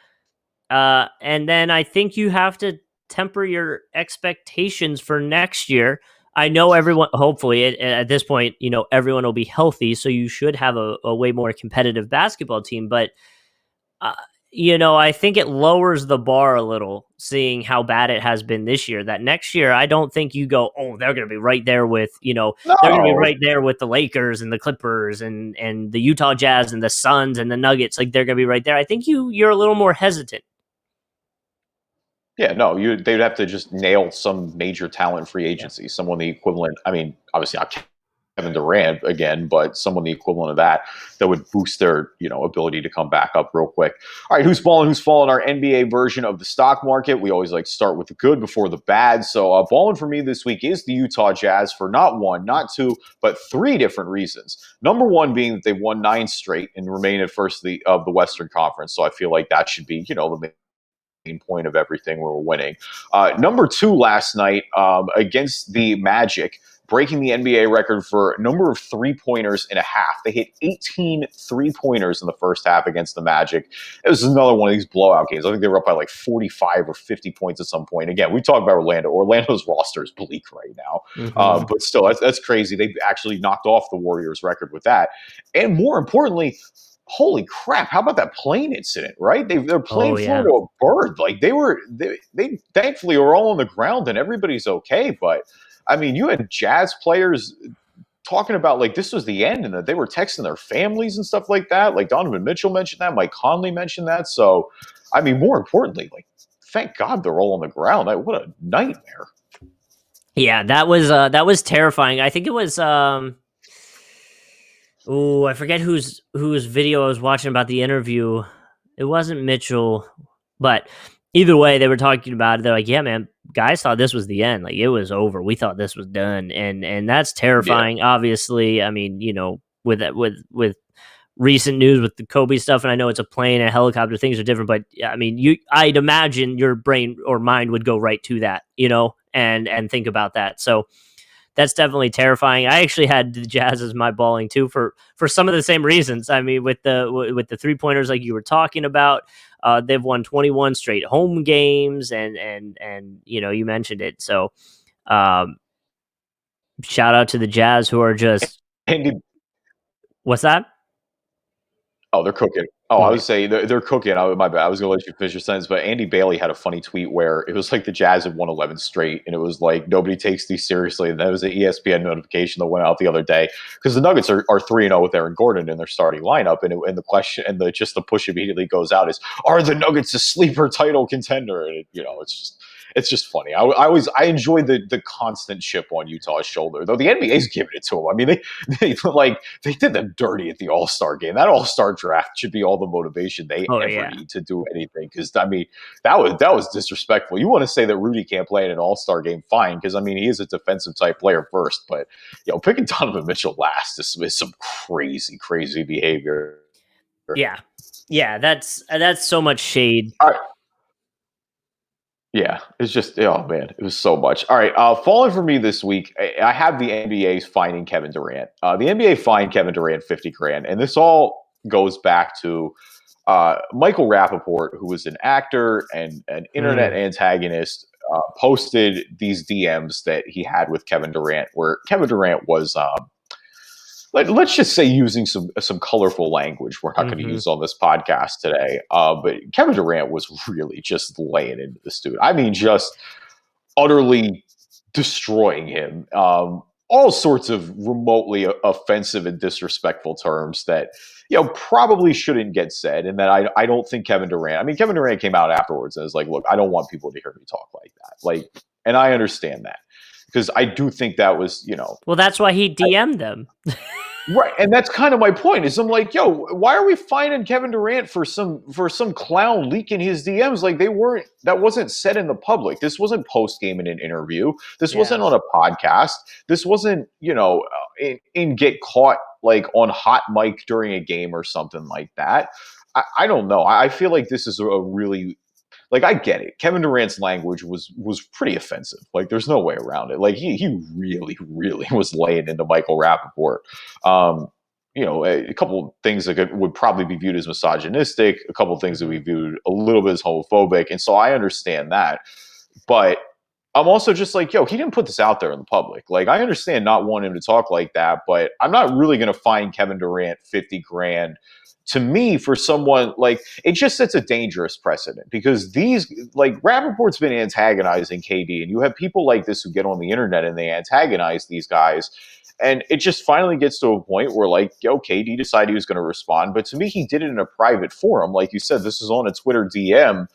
And then I think you have to temper your expectations for next year. I know everyone, hopefully at this point, everyone will be healthy, so you should have a way more competitive basketball team. But, I think it lowers the bar a little, seeing how bad it has been this year. That next year, I don't think you go, oh, they're going to be right there with, they're going to be right there with the Lakers and the Clippers and the Utah Jazz and the Suns and the Nuggets. Like, they're going to be right there. I think you're a little more hesitant. Yeah, no, they'd have to just nail some major talent free agency, someone the equivalent. I mean, obviously not Kevin Durant again, but someone the equivalent of that would boost their ability to come back up real quick. All right, who's balling, who's falling? Our NBA version of the stock market. We always like to start with the good before the bad. So balling for me this week is the Utah Jazz for not one, not two, but 3 different reasons. Number one being that they won 9 straight and remain at first of the Western Conference. So I feel like that should be the main point of everything when we're winning. Number 2 last night against the Magic, breaking the NBA record for number of 3-pointers in a half. They hit 18 3-pointers in the first half against the Magic. It was another one of these blowout games. I think they were up by like 45 or 50 points at some point. Again, we talk about Orlando. Orlando's roster is bleak right now. Mm-hmm. But still, that's crazy. They actually knocked off the Warriors record with that. And more importantly, holy crap, how about that plane incident, right? They're playing Florida to a bird. Like, they thankfully are all on the ground and everybody's okay. But I mean, you had Jazz players talking about like this was the end and that they were texting their families and stuff like that. Like, Donovan Mitchell mentioned that, Mike Conley mentioned that. So, I mean, more importantly, like, thank God they're all on the ground. What a nightmare. Yeah, that was terrifying. I think it was Oh, I forget whose video I was watching about the interview. It wasn't Mitchell, but either way, they were talking about it. They're like, "Yeah, man, guys thought this was the end. Like it was over. We thought this was done." And that's Yeah. terrifying. Obviously, I mean, with recent news with the Kobe stuff, and I know it's a plane, a helicopter, things are different, but I mean, I'd imagine your brain or mind would go right to that, and think about that. So that's definitely terrifying. I actually had the Jazz as my balling too for some of the same reasons. I mean, with the 3-pointers like you were talking about, they've won 21 straight home games, and you mentioned it. So, um, shout out to the Jazz who are just Andy, what's that? oh, they're cooking. Oh, Oh I yeah, was saying they're cooking. My bad. I was gonna let you finish your sentence, but Andy Bailey had a funny tweet where it was like the Jazz had won 11 straight, and it was like nobody takes these seriously. And that was an ESPN notification that went out the other day because the Nuggets are 3-0 with Aaron Gordon in their starting lineup, and the question and the push immediately goes out is, are the Nuggets a sleeper title contender? And it's just funny. I enjoy the constant chip on Utah's shoulder, though the NBA's giving it to them. I mean, they did them dirty at the All-Star game. That All-Star draft should be all the motivation they oh ever yeah. need to do anything. Because I mean, that was disrespectful. You want to say that Rudy can't play in an All-Star game, fine, because I mean he is a defensive type player first, but picking Donovan Mitchell last is some crazy behavior. Yeah, yeah, that's so much shade. All right. Yeah, it's just oh man, it was so much. All right, falling for me this week, I have the NBA's fining Kevin Durant. The NBA fined Kevin Durant 50 grand, and this all goes back to Michael Rappaport, who was an actor and an internet Mm, antagonist, posted these DMs that he had with Kevin Durant, where Kevin Durant was let's just say using some colorful language we're not going to mm-hmm. use on this podcast today. But Kevin Durant was really just laying into this dude. I mean, just utterly destroying him. All sorts of remotely offensive and disrespectful terms that probably shouldn't get said, and that I don't think Kevin Durant. I mean, Kevin Durant came out afterwards and was like, "Look, I don't want people to hear me talk like that." Like, and I understand that because I do think that was Well, that's why he DM'd them. right, and that's kind of my point. Is I'm like, yo, why are we fining Kevin Durant for some clown leaking his DMs? Like that wasn't said in the public. This wasn't post game in an interview. This Yeah. wasn't on a podcast. This wasn't in get caught like on hot mic during a game or something like that. I don't know. I feel like this is a really like I get it. Kevin Durant's language was pretty offensive. Like there's no way around it. Like he really was laying into Michael Rappaport. Um, a couple things that would probably be viewed as misogynistic, a couple things that we viewed a little bit as homophobic, and so I understand that. But I'm also just like, yo, he didn't put this out there in the public. Like, I understand not wanting him to talk like that, but I'm not really going to fine Kevin Durant 50 grand. To me, for someone like it just sets a dangerous precedent because Rappaport's been antagonizing KD, and you have people like this who get on the internet and they antagonize these guys. And it just finally gets to a point where, like, yo, KD decided he was going to respond. But to me, he did it in a private forum. Like you said, this is on a Twitter DM.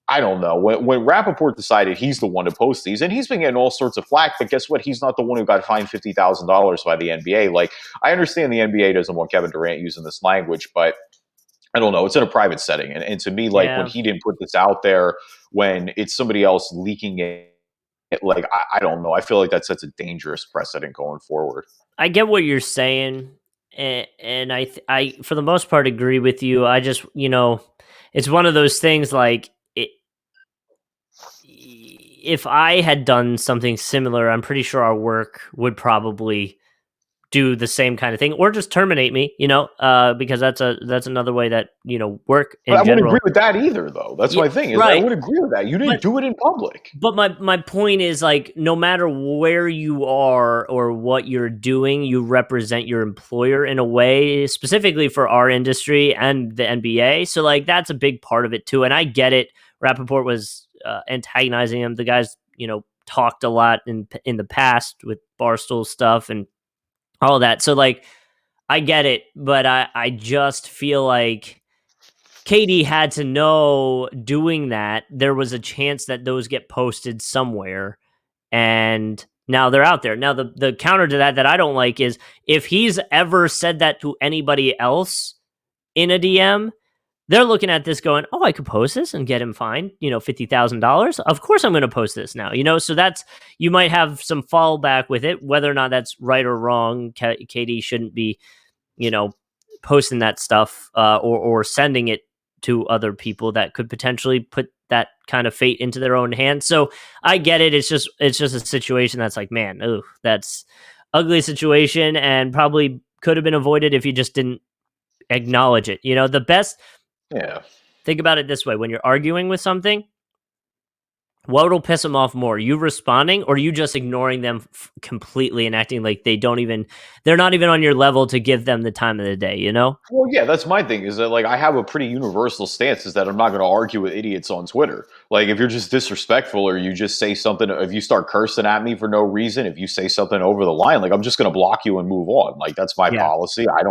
I don't know. When Rappaport decided he's the one to post these, and he's been getting all sorts of flack, but guess what? He's not the one who got fined $50,000 by the NBA. Like, I understand the NBA doesn't want Kevin Durant using this language, but I don't know. It's in a private setting. And to me, like, when Yeah. he didn't put this out there, when it's somebody else leaking it, like, I don't know. I feel like that sets a dangerous precedent going forward. I get what you're saying, and I for the most part agree with you. I just it's one of those things like if I had done something similar, I'm pretty sure our work would probably do the same kind of thing, or just terminate me. Because that's another way that work But in I wouldn't agree general. with that either, though. That's Yeah, my thing is I right. would agree with that. You didn't But do it in public. But my point is like no matter where you are or what you're doing, you represent your employer in a way, specifically for our industry and the NBA. So like that's a big part of it too. And I get it. Rappaport was antagonizing him. The guys, talked a lot in the past with Barstool stuff and all that. So like I get it, but I just feel like KD had to know doing that there was a chance that those get posted somewhere, and Now they're out there. Now the counter to that I don't like is if he's ever said that to anybody else in a DM, they're looking at this going, "Oh, I could post this and get him fined, $50,000. Of course, I'm going to post this now." So that's you might have some fallback with it, whether or not that's right or wrong. KD shouldn't be, posting that stuff or sending it to other people that could potentially put that kind of fate into their own hands. So I get it. It's just a situation that's like, man, ooh, that's ugly situation, and probably could have been avoided if you just didn't acknowledge it. The best. Yeah. Think about it this way: when you're arguing with something, what will piss them off more? You responding, or you just ignoring them completely and acting like they're not even on your level to give them the time of the day, Well, yeah, that's my thing is that, like, I have a pretty universal stance is that I'm not going to argue with idiots on Twitter. Like, if you're just disrespectful or you just say something, if you start cursing at me for no reason, if you say something over the line, like, I'm just going to block you and move on. Like, that's my policy. I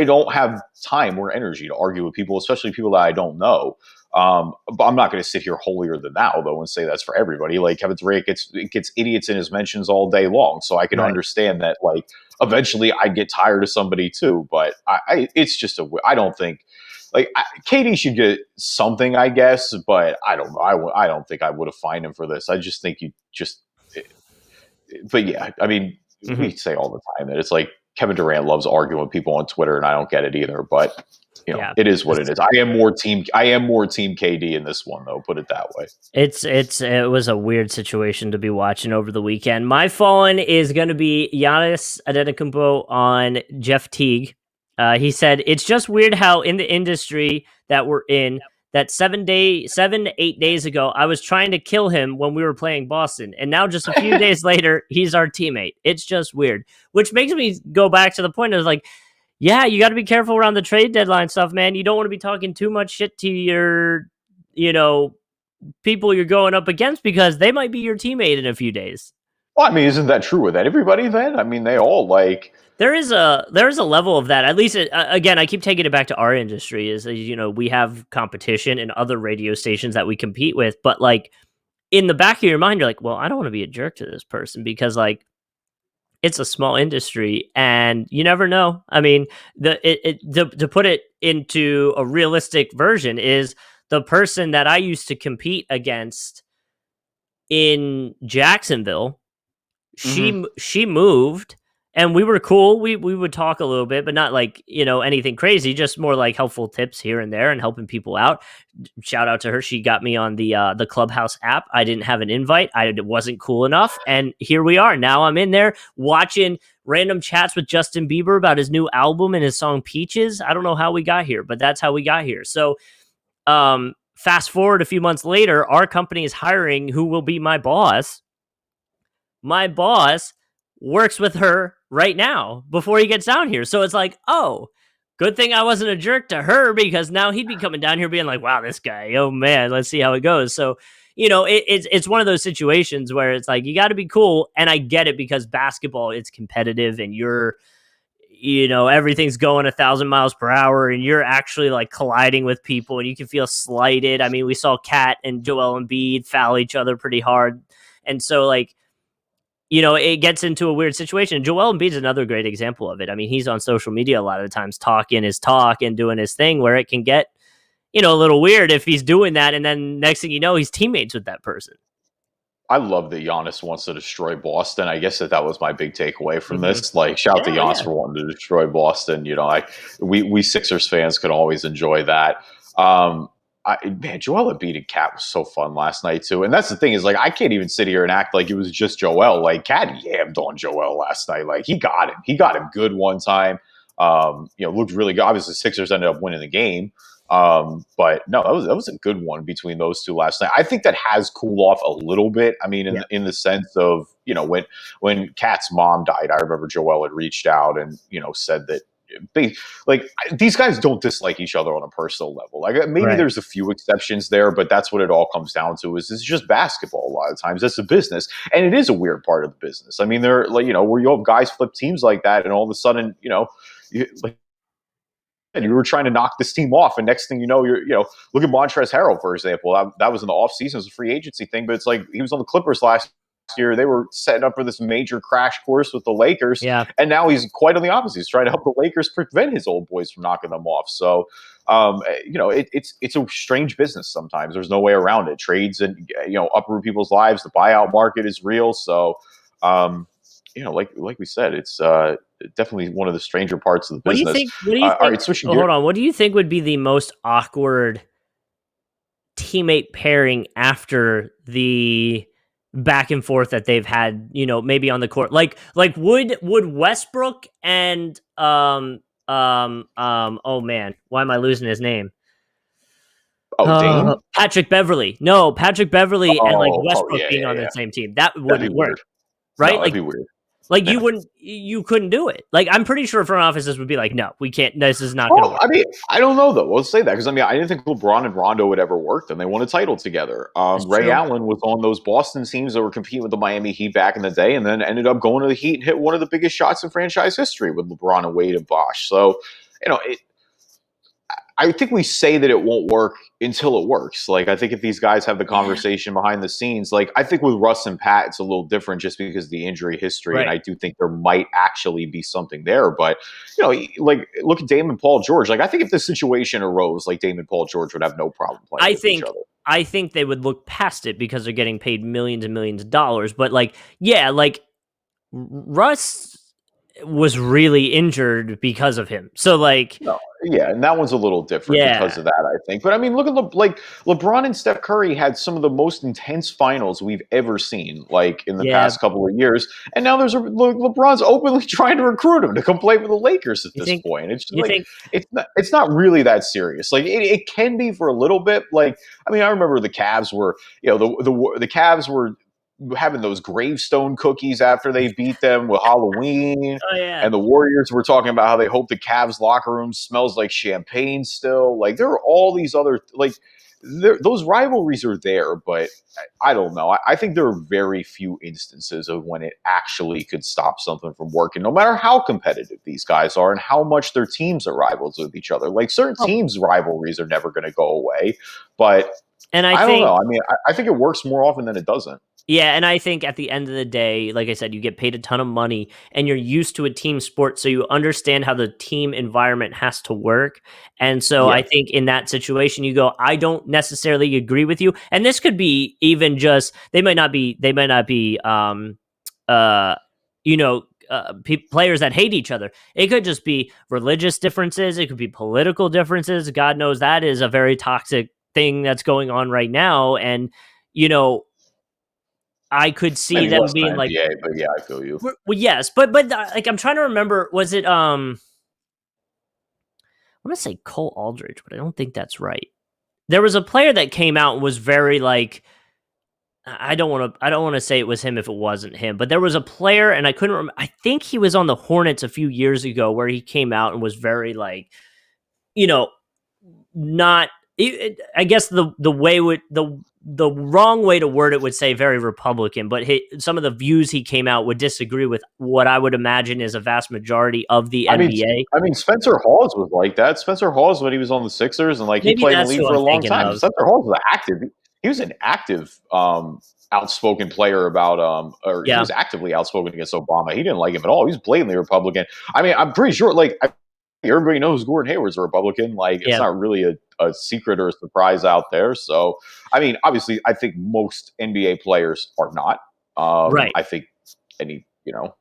don't have time or energy to argue with people, especially people that I don't know. But I'm not going to sit here holier than thou, though, and say that's for everybody. Like, Kevin Durant gets idiots in his mentions all day long, so I can understand that. Like, eventually, I'd get tired of somebody too. But it's just I don't think KD should get something, I guess. But I don't know. I don't think I would have fined him for this. I just think you just. But yeah, I mean, we say all the time that it's like Kevin Durant loves arguing with people on Twitter, and I don't get it either. But it is what it is. I am more team KD in this one, though. Put it that way. It was a weird situation to be watching over the weekend. My fallen is going to be Giannis Antetokounmpo on Jeff Teague. He said it's just weird how in the industry that we're in, that 7 to 8 days ago, I was trying to kill him when we were playing Boston. And now just a few days later, he's our teammate. It's just weird, which makes me go back to the point of like, yeah, you got to be careful around the trade deadline stuff, man. You don't want to be talking too much shit to your, people you're going up against because they might be your teammate in a few days. Well, I mean, isn't that true with everybody then? I mean, they all like... There is a level of that. At least, again, I keep taking it back to our industry. Is we have competition and other radio stations that we compete with, but like in the back of your mind, you're like, well, I don't want to be a jerk to this person because like it's a small industry, and you never know. I mean, to put it into a realistic version is the person that I used to compete against in Jacksonville. She moved. And we were cool. We would talk a little bit, but not like, anything crazy, just more like helpful tips here and there and helping people out. Shout out to her. She got me on the Clubhouse app. I didn't have an invite. I wasn't cool enough. And here we are. Now I'm in there watching random chats with Justin Bieber about his new album and his song Peaches. I don't know how we got here, but that's how we got here. So fast forward a few months later, our company is hiring who will be my boss. My boss works with her right now before he gets down here. So it's like, oh, good thing I wasn't a jerk to her because now he'd be coming down here being like, wow, this guy, oh man, let's see how it goes. So, it's one of those situations where it's like, you got to be cool. And I get it because basketball, it's competitive and you're, everything's going 1,000 miles per hour and you're actually like colliding with people and you can feel slighted. I mean, we saw Kat and Joel Embiid foul each other pretty hard. And so like, it gets into a weird situation. Joel Embiid is another great example of it. I mean, he's on social media a lot of the times talking his talk and doing his thing where it can get, a little weird if he's doing that. And then next thing you know, he's teammates with that person. I love that Giannis wants to destroy Boston. I guess that was my big takeaway from this. Like, shout out to Giannis for wanting to destroy Boston. We Sixers fans could always enjoy that. Joel Embiid and Cat was so fun last night too. And that's the thing is like I can't even sit here and act like it was just Joel. Like Cat yammed on Joel last night. Like he got him. He got him good one time. Looked really good. Obviously, Sixers ended up winning the game. But no, that was a good one between those two last night. I think that has cooled off a little bit. I mean, in the sense of when Kat's mom died, I remember Joel had reached out and said that. Like these guys don't dislike each other on a personal level. Like maybe there's a few exceptions there, but that's what it all comes down to. Is it's just basketball a lot of times. It's a business, and it is a weird part of the business. I mean, they're like where you have guys flip teams like that, and all of a sudden and you were trying to knock this team off, and next thing you know, look at Montrezl Harrell for example. That was in the offseason, it was a free agency thing, but it's like he was on the Clippers last year they were setting up for this major crash course with the Lakers. Yeah. And now he's quite on the opposite. He's trying to help the Lakers prevent his old boys from knocking them off. So, it's a strange business sometimes. There's no way around it. Trades and, uproot people's lives. The buyout market is real. So, like we said, it's definitely one of the stranger parts of the business. What do you think? All right, switching gears. Hold on. What do you think would be the most awkward teammate pairing after the back and forth that they've had, maybe on the court? Like would Westbrook and oh man, why am I losing his name? Dame? Patrick Beverly. No, Patrick Beverly and like Westbrook being on the same team. That wouldn't work. Right? No, that'd be weird. Like you couldn't do it. Like I'm pretty sure front offices would be like, no, we can't. This is not going to work. I mean, I don't know though. Let's say that because I didn't think LeBron and Rondo would ever work, and they won a title together. Ray Allen was on those Boston teams that were competing with the Miami Heat back in the day, and then ended up going to the Heat and hit one of the biggest shots in franchise history with LeBron and Wade and Bosh. So, I think we say that it won't work until it works. Like, I think if these guys have the conversation behind the scenes, like, I think with Russ and Pat, it's a little different just because of the injury history. Right. And I do think there might actually be something there. But, like, look at Dame and Paul George. Like, I think if this situation arose, like, Dame and Paul George would have no problem playing with each other. I think they would look past it because they're getting paid millions and millions of dollars. But, like, yeah, like, Russ was really injured because of him. So, like... No. Yeah, and that one's a little different because of that, I think. But I mean, look at LeBron and Steph Curry had some of the most intense finals we've ever seen, like in the past couple of years. And now LeBron's openly trying to recruit him to come play for the Lakers at this point. It's just it's not really that serious. Like it can be for a little bit. Like I remember the Cavs were, the Cavs were having those gravestone cookies after they beat them with Halloween. Oh, yeah. And the Warriors were talking about how they hope the Cavs locker room smells like champagne still. Like there are all these other, like those rivalries are there, but I don't know. I think there are very few instances of when it actually could stop something from working, no matter how competitive these guys are and how much their teams are rivals with each other. Like certain teams' rivalries are never going to go away, but I don't know. I think it works more often than it doesn't. Yeah, and I think at the end of the day, like I said, you get paid a ton of money and you're used to a team sport, so you understand how the team environment has to work. And so I think in that situation, you go, I don't necessarily agree with you. And this could be even just, they might not be players that hate each other. It could just be religious differences. It could be political differences. God knows that is a very toxic thing that's going on right now. And, I could see them being like, NBA, but yeah, I feel you. Well, yes, but like I'm trying to remember, was it I want to say Cole Aldridge, but I don't think that's right. There was a player that came out and was very like, I don't want to say it was him if it wasn't him, but there was a player and I couldn't remember. I think he was on the Hornets a few years ago where he came out and was very like, not. I guess the wrong way to word it would say very Republican, but some of the views he came out would disagree with what I would imagine is a vast majority of the NBA. Spencer Hawes was like that. Spencer Hawes, when he was on the Sixers and like he played in the league for a long time. Spencer Hawes was active. He was an active, outspoken player about, he was actively outspoken against Obama. He didn't like him at all. He was blatantly Republican. I'm pretty sure, everybody knows Gordon Hayward's a Republican. It's not really a secret or a surprise out there. So, obviously, I think most NBA players are not. Right. I think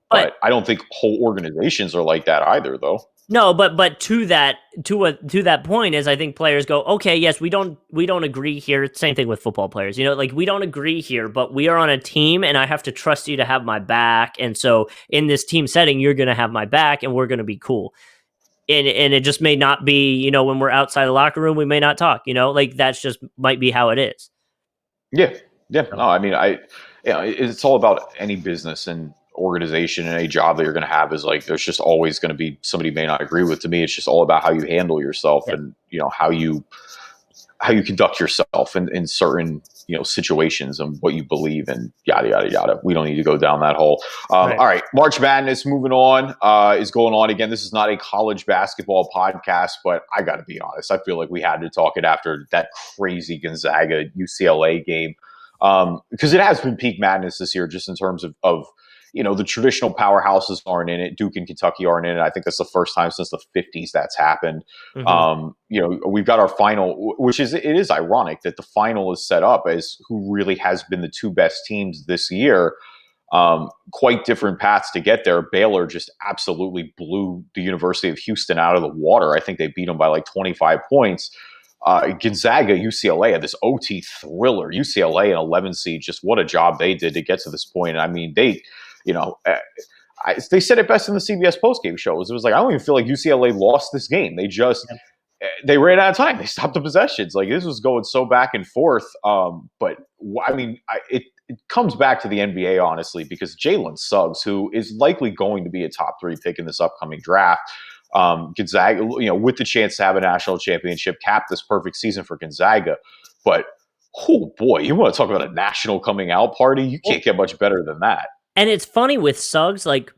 but I don't think whole organizations are like that either, though. No, but to that point is I think players go, okay, yes, we don't agree here. Same thing with football players, we don't agree here, but we are on a team and I have to trust you to have my back. And so in this team setting, you're going to have my back and we're going to be cool. And it just may not be, when we're outside the locker room, we may not talk, that's just might be how it is. Yeah. Yeah. No, it's all about any business and organization and any job that you're going to have is there's just always going to be somebody you may not agree with. To me, it's just all about how you handle yourself and, how you conduct yourself in certain, situations and what you believe in, yada, yada, yada. We don't need to go down that hole. All right. March Madness moving on is going on again. This is not a college basketball podcast, but I got to be honest. I feel like we had to talk it after that crazy Gonzaga UCLA game. Because it has been peak madness this year, just in terms of the traditional powerhouses aren't in it. Duke and Kentucky aren't in it. I think that's the first time since the 50s that's happened. We've got our final, which it is ironic that the final is set up as who really has been the two best teams this year. Quite different paths to get there. Baylor just absolutely blew the University of Houston out of the water. I think they beat them by like 25 points. Gonzaga, UCLA had this OT thriller. UCLA, an 11 seed, just what a job they did to get to this point. I mean, they said it best in the CBS postgame shows. It was like, I don't even feel like UCLA lost this game. They ran out of time. They stopped the possessions. Like, this was going so back and forth. But I mean, it comes back to the NBA, honestly, because Jalen Suggs, who is likely going to be a top 3 pick in this upcoming draft, Gonzaga, with the chance to have a national championship, cap this perfect season for Gonzaga. But, oh boy, you want to talk about a national coming out party? You can't get much better than that. And it's funny with Suggs, like,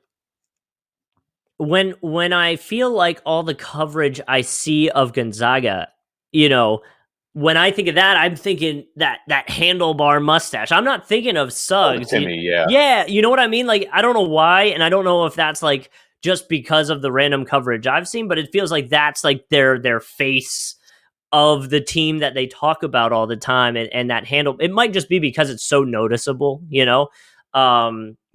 when I feel like all the coverage I see of Gonzaga, when I think of that, I'm thinking that handlebar mustache. I'm not thinking of Suggs. Timmy, yeah, you know what I mean? Like, I don't know why, and I don't know if that's like just because of the random coverage I've seen, but it feels like that's like their face of the team that they talk about all the time, and that handle. It might just be because it's so noticeable,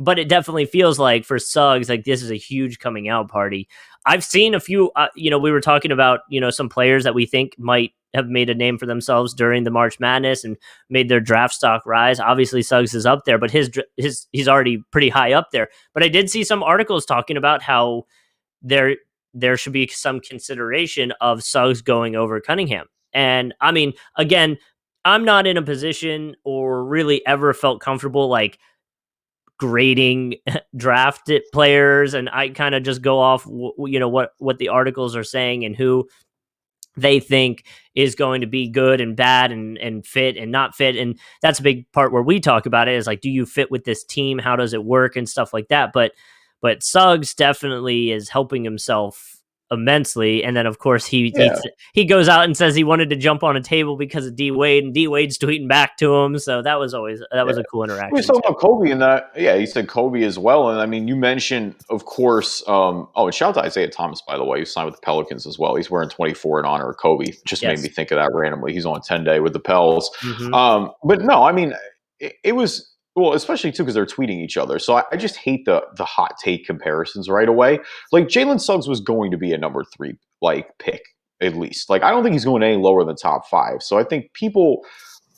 but it definitely feels like for Suggs, like this is a huge coming out party. I've seen a few, we were talking about, some players that we think might have made a name for themselves during the March Madness and made their draft stock rise. Obviously Suggs is up there, but he's already pretty high up there. But I did see some articles talking about how there should be some consideration of Suggs going over Cunningham. And I mean, again, I'm not in a position or really ever felt comfortable like grading drafted players, and I kind of just go off what the articles are saying and who they think is going to be good and bad and fit and not fit. And that's a big part where we talk about it, is like, do you fit with this team? How does it work and stuff like that? But Suggs definitely is helping himself immensely. And then of course he goes out and says he wanted to jump on a table because of D Wade, and D Wade's tweeting back to him. So that was a cool interaction. We talking about Kobe and that. Yeah, he said Kobe as well. And I mean, you mentioned, of course, and shout out to Isaiah Thomas, by the way, who signed with the Pelicans as well. He's wearing 24 in honor of Kobe. Just made me think of that randomly. He's on 10-day with the Pels. But no, I mean, it was, well, especially too because they're tweeting each other. So I just hate the hot take comparisons right away. Like, Jalen Suggs was going to be a number 3 pick at least. Like, I don't think he's going any lower than top 5. So I think people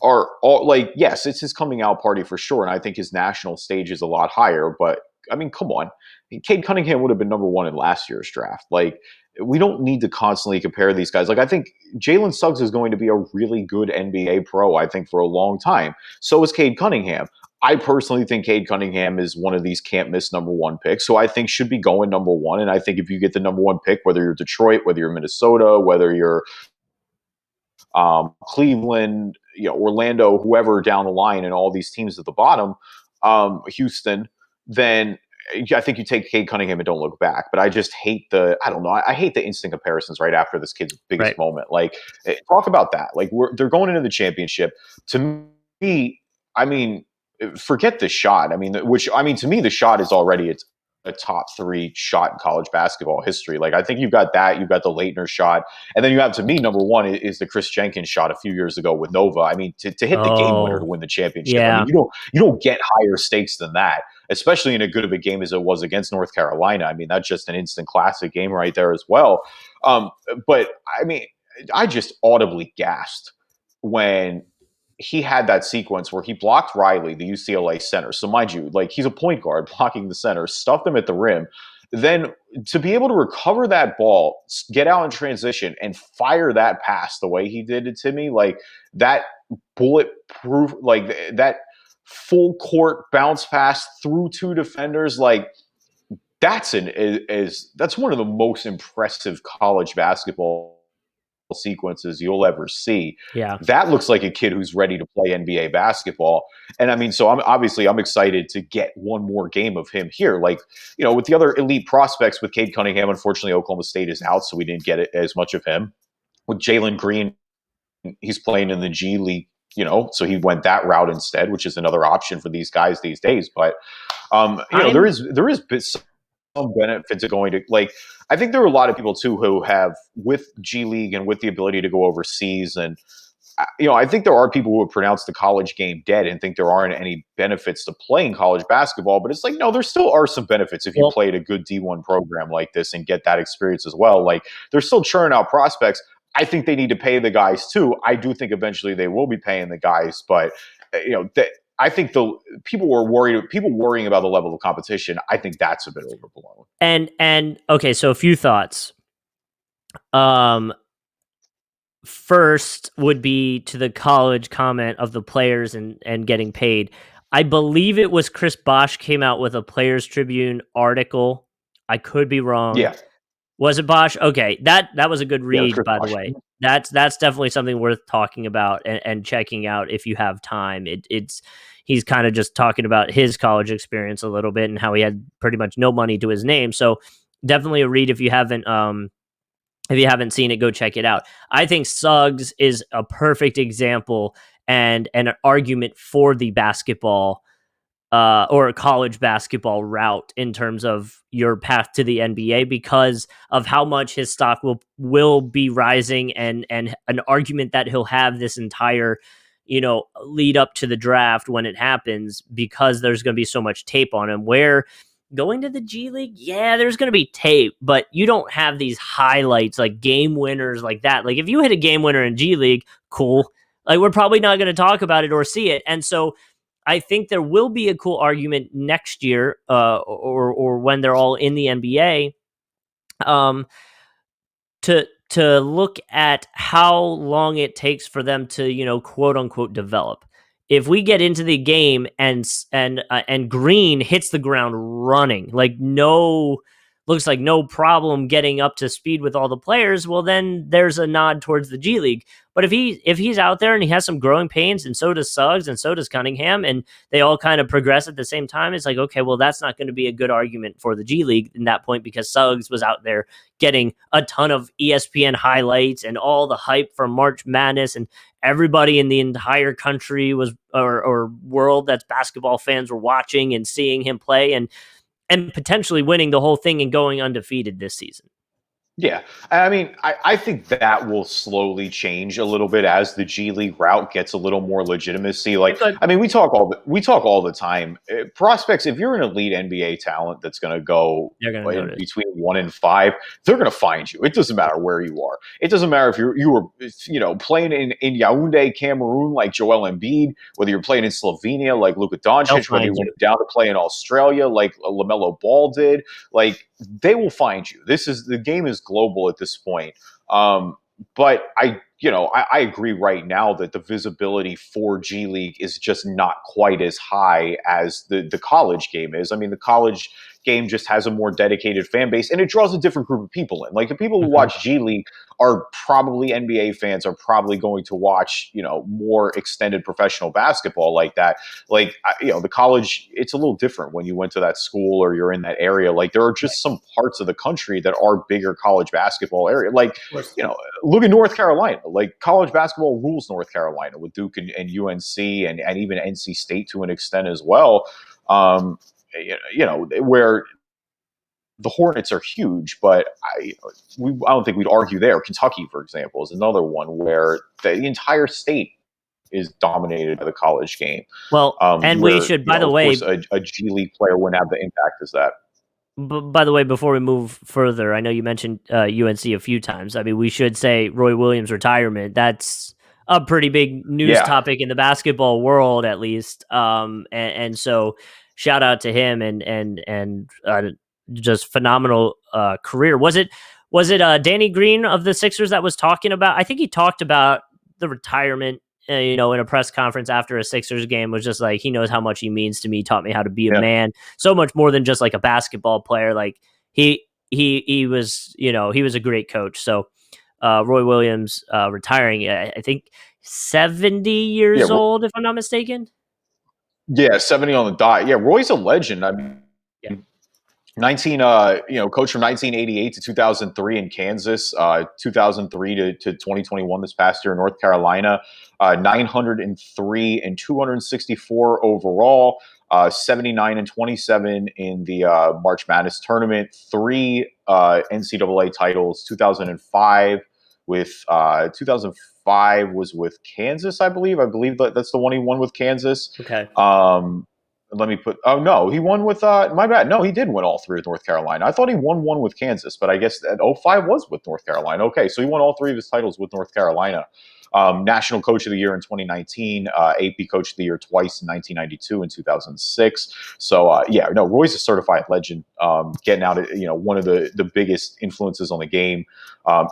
are all like, yes, it's his coming out party for sure, and I think his national stage is a lot higher. But I mean, come on, Cade Cunningham would have been number 1 in last year's draft. Like, we don't need to constantly compare these guys. Like, I think Jalen Suggs is going to be a really good NBA pro, I think, for a long time. So is Cade Cunningham. I personally think Cade Cunningham is one of these can't miss number 1 picks, so I think should be going number 1. And I think if you get the number 1 pick, whether you're Detroit, whether you're Minnesota, whether you're Cleveland, Orlando, whoever down the line, and all these teams at the bottom, Houston, then I think you take Cade Cunningham and don't look back. But I just hate I hate the instant comparisons right after this kid's biggest moment. Like, talk about that. Like, they're going into the championship. To me, I mean, forget the shot. I mean, to me, the shot is already a top 3 shot in college basketball history. Like, I think you've got that. You've got the Leitner shot. And then you have, to me, number 1 is the Chris Jenkins shot a few years ago with Nova. I mean, to hit the game winner to win the championship. Yeah. I mean, you don't get higher stakes than that, especially in as good of a game as it was against North Carolina. I mean, that's just an instant classic game right there as well. But I mean, I just audibly gasped when he had that sequence where he blocked Riley, the UCLA center. So mind you, like, he's a point guard blocking the center, stuffed him at the rim. Then to be able to recover that ball, get out in transition, and fire that pass the way he did it to me, like that bulletproof, like that full court bounce pass through 2 defenders, like that's one of the most impressive college basketball sequences you'll ever see. Yeah. That looks like a kid who's ready to play NBA basketball. And I mean, so I'm excited to get one more game of him here. Like, with the other elite prospects, with Cade Cunningham, unfortunately, Oklahoma State is out, so we didn't get as much of him. With Jalen Green, he's playing in the G League So he went that route instead, which is another option for these guys these days. But there is some benefit to going to, like, I think there are a lot of people too who have, with G League and with the ability to go overseas, and I think there are people who would pronounce the college game dead and think there aren't any benefits to playing college basketball. But it's like, no, there still are some benefits if you play at a good D1 program like this and get that experience as well. Like, they're still churning out prospects. I think they need to pay the guys too. I do think eventually they will be paying the guys, but I think the people worrying about the level of competition, I think that's a bit overblown. And okay, so a few thoughts. First would be to the college comment of the players and getting paid. I believe it was Chris Bosh came out with a Players Tribune article. I could be wrong. Yeah. Was it Bosh? Okay, that was a good read, Chris by Bosh. the way. That's definitely something worth talking about and checking out if you have time. He's kind of just talking about his college experience a little bit and how he had pretty much no money to his name. So definitely a read if you haven't seen it, go check it out. I think Suggs is a perfect example and an argument for the basketball or a college basketball route in terms of your path to the NBA because of how much his stock will be rising and an argument that he'll have this entire lead up to the draft when it happens because there's going to be so much tape on him. Where going to the G League, yeah, there's going to be tape, but you don't have these highlights like game winners like that. Like if you hit a game winner in G League, cool. Like we're probably not going to talk about it or see it. And so I think there will be a cool argument next year or when they're all in the NBA to look at how long it takes for them to, quote unquote, develop. If we get into the game and Green hits the ground running, looks like no problem getting up to speed with all the players, well, then there's a nod towards the G League. But if he's out there and he has some growing pains, and so does Suggs, and so does Cunningham, and they all kind of progress at the same time, it's like, okay, well, that's not going to be a good argument for the G League in that point because Suggs was out there getting a ton of ESPN highlights and all the hype from March Madness, and everybody in the entire country was or world that's basketball fans were watching and seeing him play and potentially winning the whole thing and going undefeated this season. Yeah. I mean, I think that will slowly change a little bit as the G League route gets a little more legitimacy. Like, I mean, we talk all the time. Prospects, if you're an elite NBA talent that's going to go between 1 and 5, they're going to find you. It doesn't matter where you are. It doesn't matter if you were playing in Yaoundé, Cameroon, like Joel Embiid, whether you're playing in Slovenia, like Luka Doncic, whether you went down to play in Australia, like LaMelo Ball did. Like, they will find you. The game is global at this point. But I agree right now that the visibility for G League is just not quite as high as the college game is. I mean, the college game just has a more dedicated fan base and it draws a different group of people in. Like the people who watch G League are probably NBA fans, are probably going to watch, more extended professional basketball like that. Like, the college, it's a little different when you went to that school or you're in that area. Like there are just some parts of the country that are bigger college basketball area. Like, look at North Carolina. Like college basketball rules North Carolina with Duke and UNC and even NC State to an extent as well. Where the Hornets are huge, but I don't think we'd argue there. Kentucky, for example, is another one where the entire state is dominated by the college game. Well, and we should, by the way, of course, a G League player wouldn't have the impact as that. By the way, before we move further, I know you mentioned UNC a few times. I mean, we should say Roy Williams' retirement. That's a pretty big news topic in the basketball world, at least. And so, shout out to him and just phenomenal career. Was it Danny Green of the Sixers that was talking about? I think he talked about the retirement. In a press conference after a Sixers game, was just like, he knows how much he means to me, taught me how to be a man, so much more than just like a basketball player. Like he was, he was a great coach. So Roy Williams retiring, I think 70 years old, if I'm not mistaken. Yeah, 70 on the dot. Yeah, Roy's a legend. I mean, Coach from 1988 to 2003 in Kansas, 2003 to 2021 this past year in North Carolina, 903 and 264 overall, 79 and 27 in the March Madness tournament, three NCAA titles, 2005 with 2005 was with Kansas, I believe. I believe that's the one he won with Kansas. Okay. Let me put. Oh no, he won with. My bad. No, he did win all three with North Carolina. I thought he won one with Kansas, but I guess that 05 was with North Carolina. Okay, so he won all three of his titles with North Carolina. National Coach of the Year in 2019, AP Coach of the Year twice in 1992 and 2006. So Roy's a certified legend. Getting out, one of the biggest influences on the game. When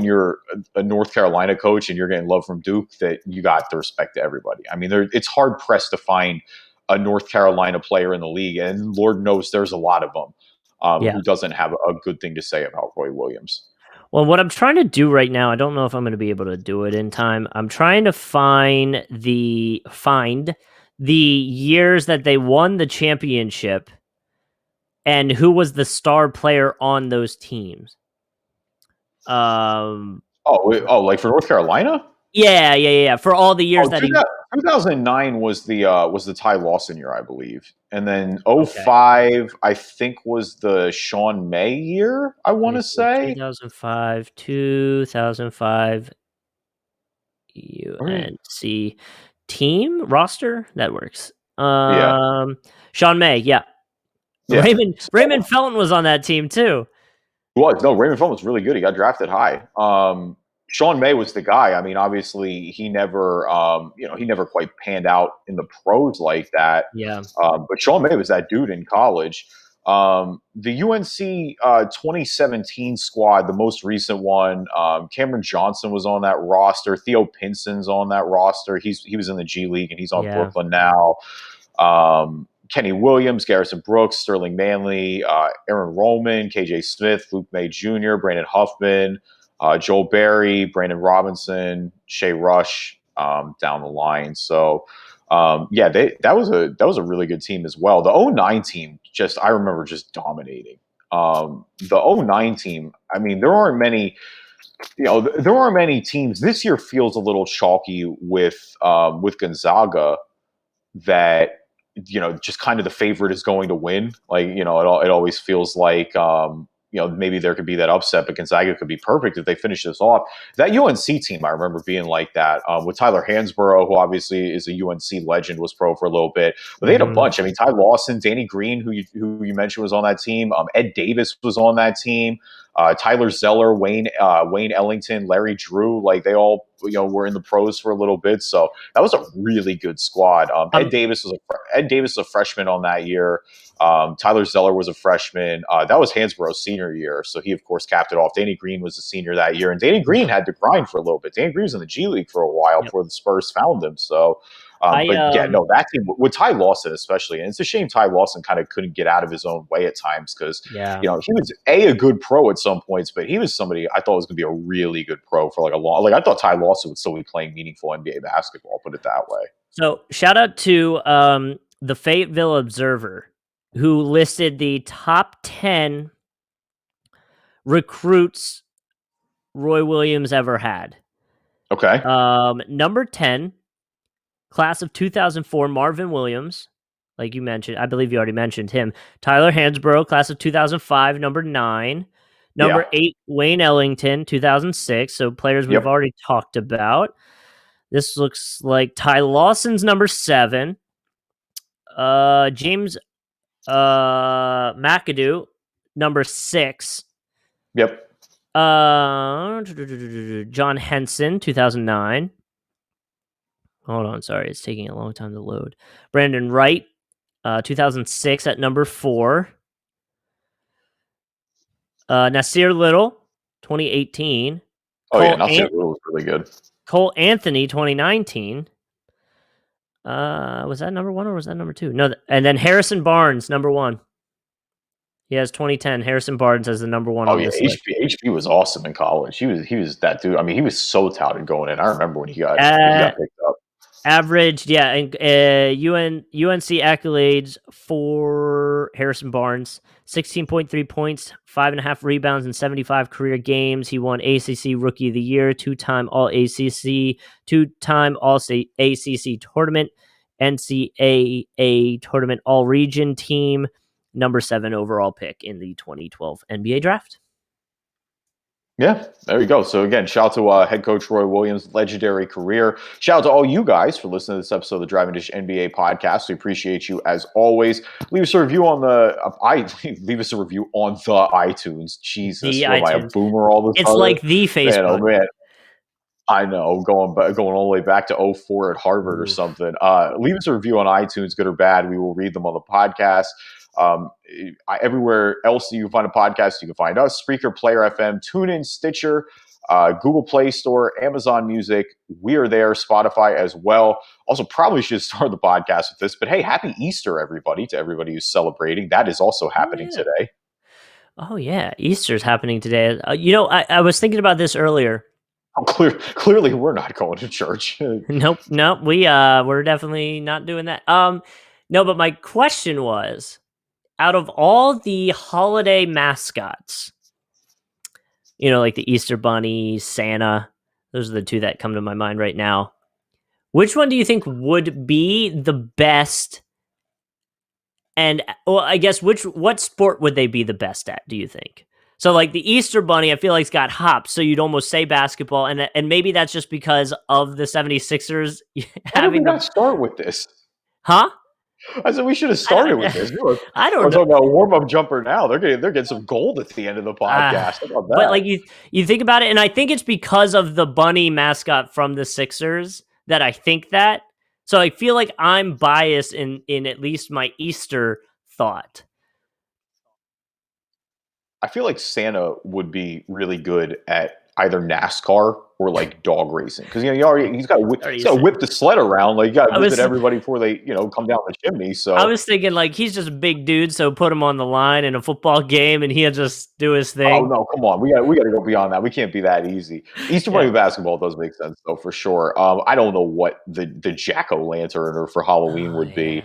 you're a North Carolina coach and you're getting love from Duke, that you got the respect to everybody. I mean, it's hard pressed to find a North Carolina player in the league, and Lord knows there's a lot of them who doesn't have a good thing to say about Roy Williams. Well, what I'm trying to do right now, I don't know if I'm going to be able to do it in time. I'm trying to find the years that they won the championship and who was the star player on those teams. Like for North Carolina? Yeah. For all the years that 2009 was the Ty Lawson year, I believe, and then 05 I think was the Sean May year. I want to say 2005 UNC team roster that works. Sean May, yeah. Raymond Felton was on that team too. Raymond Felton was really good. He got drafted high. Sean May was the guy. I mean, obviously, he never quite panned out in the pros like that. Yeah. But Sean May was that dude in college. The UNC 2017 squad, the most recent one, Cameron Johnson was on that roster. Theo Pinson's on that roster. He was in the G League and he's on Brooklyn now. Kenny Williams, Garrison Brooks, Sterling Manley, Aaron Roman, KJ Smith, Luke May Jr., Brandon Huffman, Joel Berry, Brandon Robinson, Shea Rush down the line. So that was a really good team as well. The 09 team, I remember just dominating. The 09 team, I mean, there aren't many teams. This year feels a little chalky with Gonzaga that, just kind of the favorite is going to win. Like, it always feels like, maybe there could be that upset, but Gonzaga could be perfect if they finish this off. That UNC team, I remember being like that with Tyler Hansborough, who obviously is a UNC legend, was pro for a little bit. But they had a bunch. I mean, Ty Lawson, Danny Green, who you mentioned was on that team. Ed Davis was on that team. Tyler Zeller, Wayne Ellington, Larry Drew, like they all were in the pros for a little bit. So that was a really good squad. Ed Davis was a freshman on that year. Tyler Zeller was a freshman. That was Hansborough's senior year, so he of course capped it off. Danny Green was a senior that year, and Danny Green had to grind for a little bit. Danny Green was in the G League for a while before the Spurs found him. So. That team with Ty Lawson especially, and it's a shame Ty Lawson kind of couldn't get out of his own way at times because he was a good pro at some points, but he was somebody I thought was going to be a really good pro for I thought Ty Lawson would still be playing meaningful NBA basketball. Put it that way. So shout out to the Fayetteville Observer, who listed the top 10 recruits Roy Williams ever had. Okay. Number 10. Class of 2004, Marvin Williams, like you mentioned. I believe you already mentioned him. Tyler Hansborough, class of 2005, number 9. Number 8, Wayne Ellington, 2006. So players we've already talked about. This looks like Ty Lawson's number 7. James McAdoo, number 6. Yep. John Henson, 2009. Hold on, sorry, it's taking a long time to load. Brandon Wright, 2006 at number 4. Nasir Little, 2018. Nasir Little was really good. Cole Anthony, 2019. Was that number 1 or was that number 2? No, and then Harrison Barnes, number 1. He has 2010. Harrison Barnes as the number 1 on this list. HB was awesome in college. He was that dude. I mean, he was so touted going in. I remember when he got picked up. Averaged, yeah, and UNC accolades for Harrison Barnes: 16.3 points, 5.5 rebounds, and 75 career games. He won ACC Rookie of the Year, two-time All ACC, two-time All ACC tournament, NCAA tournament All Region team, number 7 overall pick in the 2012 NBA draft. Yeah, there you go. So again, shout out to head coach Roy Williams' legendary career. Shout out to all you guys for listening to this episode of the Driving Dish NBA podcast. We appreciate you as always. Leave us a review on the leave us a review on the iTunes. Jesus, am I a boomer all this? It's like the Facebook. Man, oh man. I know, going all the way back to 04 at Harvard or something. Leave us a review on iTunes, good or bad. We will read them on the podcast. Everywhere else you can find a podcast, you can find us: Spreaker, Player FM, TuneIn, Stitcher, Google Play Store, Amazon Music. We are there, Spotify as well. Also, probably should start the podcast with this, but hey, happy Easter, everybody, to everybody who's celebrating. That is also happening today. Oh, yeah. Easter's happening today. I was thinking about this earlier. Oh, clearly, we're not going to church. Nope. We're definitely not doing that. No, but my question was, out of all the holiday mascots, like the Easter Bunny, Santa, those are the two that come to my mind right now. Which one do you think would be the best? And I guess what sport would they be the best at, do you think? So like the Easter Bunny, I feel like it's got hops, so you'd almost say basketball, and maybe that's just because of the 76ers having to start with this. Huh? I said we should have started with this. I don't know. We're talking about a warm-up jumper now. They're getting some gold at the end of the podcast. How about that? But like you think about it, and I think it's because of the bunny mascot from the Sixers that I think that. So I feel like I'm biased in at least my Easter thought. I feel like Santa would be really good at either NASCAR or like dog racing, because he's got to whip the sled around. Like you got to visit everybody before they come down the chimney. So I was thinking like he's just a big dude, so put him on the line in a football game and he'll just do his thing. Oh no, come on, we got to go beyond that. We can't be that easy. Easter Bunny basketball does make sense though, for sure. I don't know what the jack-o'-lantern or for Halloween would be.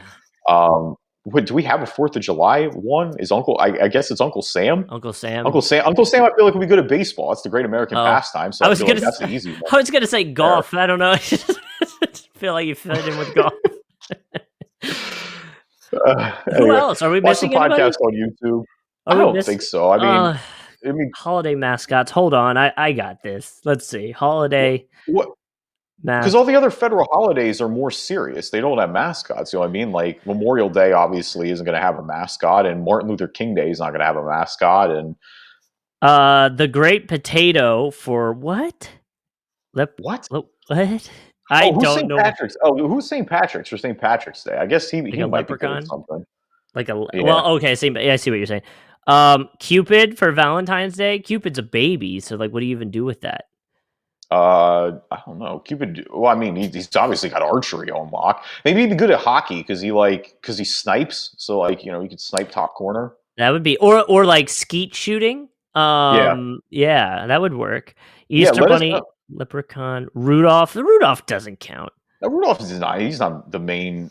Do we have a 4th of July one? Is Uncle? I guess it's Uncle Sam. Uncle Sam. I feel like would be good at baseball. It's the great American pastime. So I feel like that's the easy one. I was gonna say golf. I don't know. I feel like you fit in with golf. Who else? Are we missing anybody? Podcast on YouTube. I don't think so. I mean, holiday mascots. Hold on, I got this. Let's see. Holiday. What? Because all the other federal holidays are more serious. They don't have mascots. You know what I mean? Like Memorial Day obviously isn't going to have a mascot, and Martin Luther King Day is not going to have a mascot. And the Great Potato for what? What? I don't know. Patrick's? Oh, who's St. Patrick's for St. Patrick's Day? I guess he might be doing something. Well, okay. I see what you're saying. Cupid for Valentine's Day. Cupid's a baby, so like, what do you even do with that? I don't know. Cupid. Well, I mean, he's obviously got archery on lock. Maybe he'd be good at hockey because he snipes. So like, he could snipe top corner. That would be, or like skeet shooting. Yeah, that would work. Easter Bunny, Leprechaun, Rudolph. The Rudolph doesn't count. Rudolph is not. He's not the main.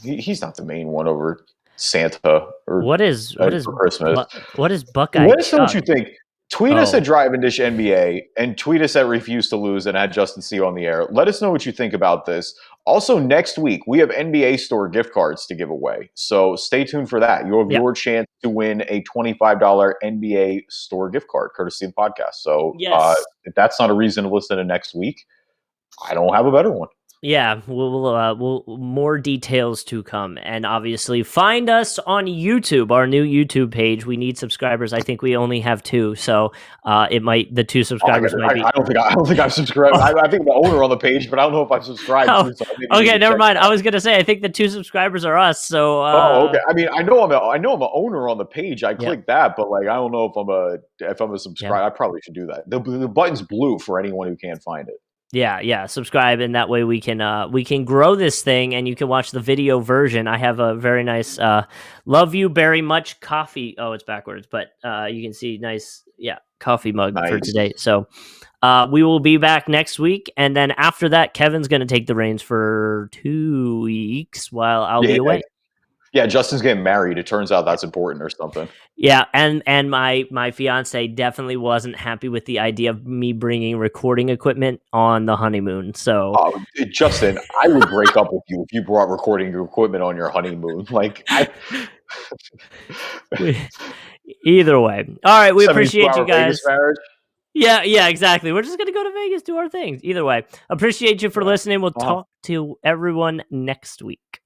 He's not the main one over Santa or what is Christmas. What is Buckeye? Let us know what you think. Tweet us at Driving Dish NBA and tweet us at Refuse to Lose and at Justin C on the air. Let us know what you think about this. Also, next week, we have NBA Store gift cards to give away. So stay tuned for that. You'll have your chance to win a $25 NBA Store gift card, courtesy of the podcast. So if that's not a reason to listen to next week, I don't have a better one. Yeah, we'll more details to come, and obviously find us on YouTube, our new YouTube page. We need subscribers. I think we only have 2, so the 2 subscribers might be. I don't think I've subscribed. I think the owner on the page, but I don't know if I've subscribed. Okay, never mind. I was gonna say I think the 2 subscribers are us. So. Okay. I mean, I know I'm an owner on the page. I clicked that, but like I don't know if I'm a subscriber. I probably should do that. The button's blue for anyone who can't find it. Yeah, subscribe, and that way we can grow this thing, and you can watch the video version. I have a very nice love you very much coffee. Oh, it's backwards, but you can see nice coffee mug for today. So we will be back next week, and then after that, Kevin's going to take the reins for 2 weeks while I'll be away. Yeah, Justin's getting married. It turns out that's important or something. Yeah, and my fiance definitely wasn't happy with the idea of me bringing recording equipment on the honeymoon. So, Justin, I would break up with you if you brought recording equipment on your honeymoon. Like, either way, all right. We appreciate you guys. Vegas marriage? Yeah, exactly. We're just gonna go to Vegas, do our things. Either way, appreciate you for listening. We'll talk to everyone next week.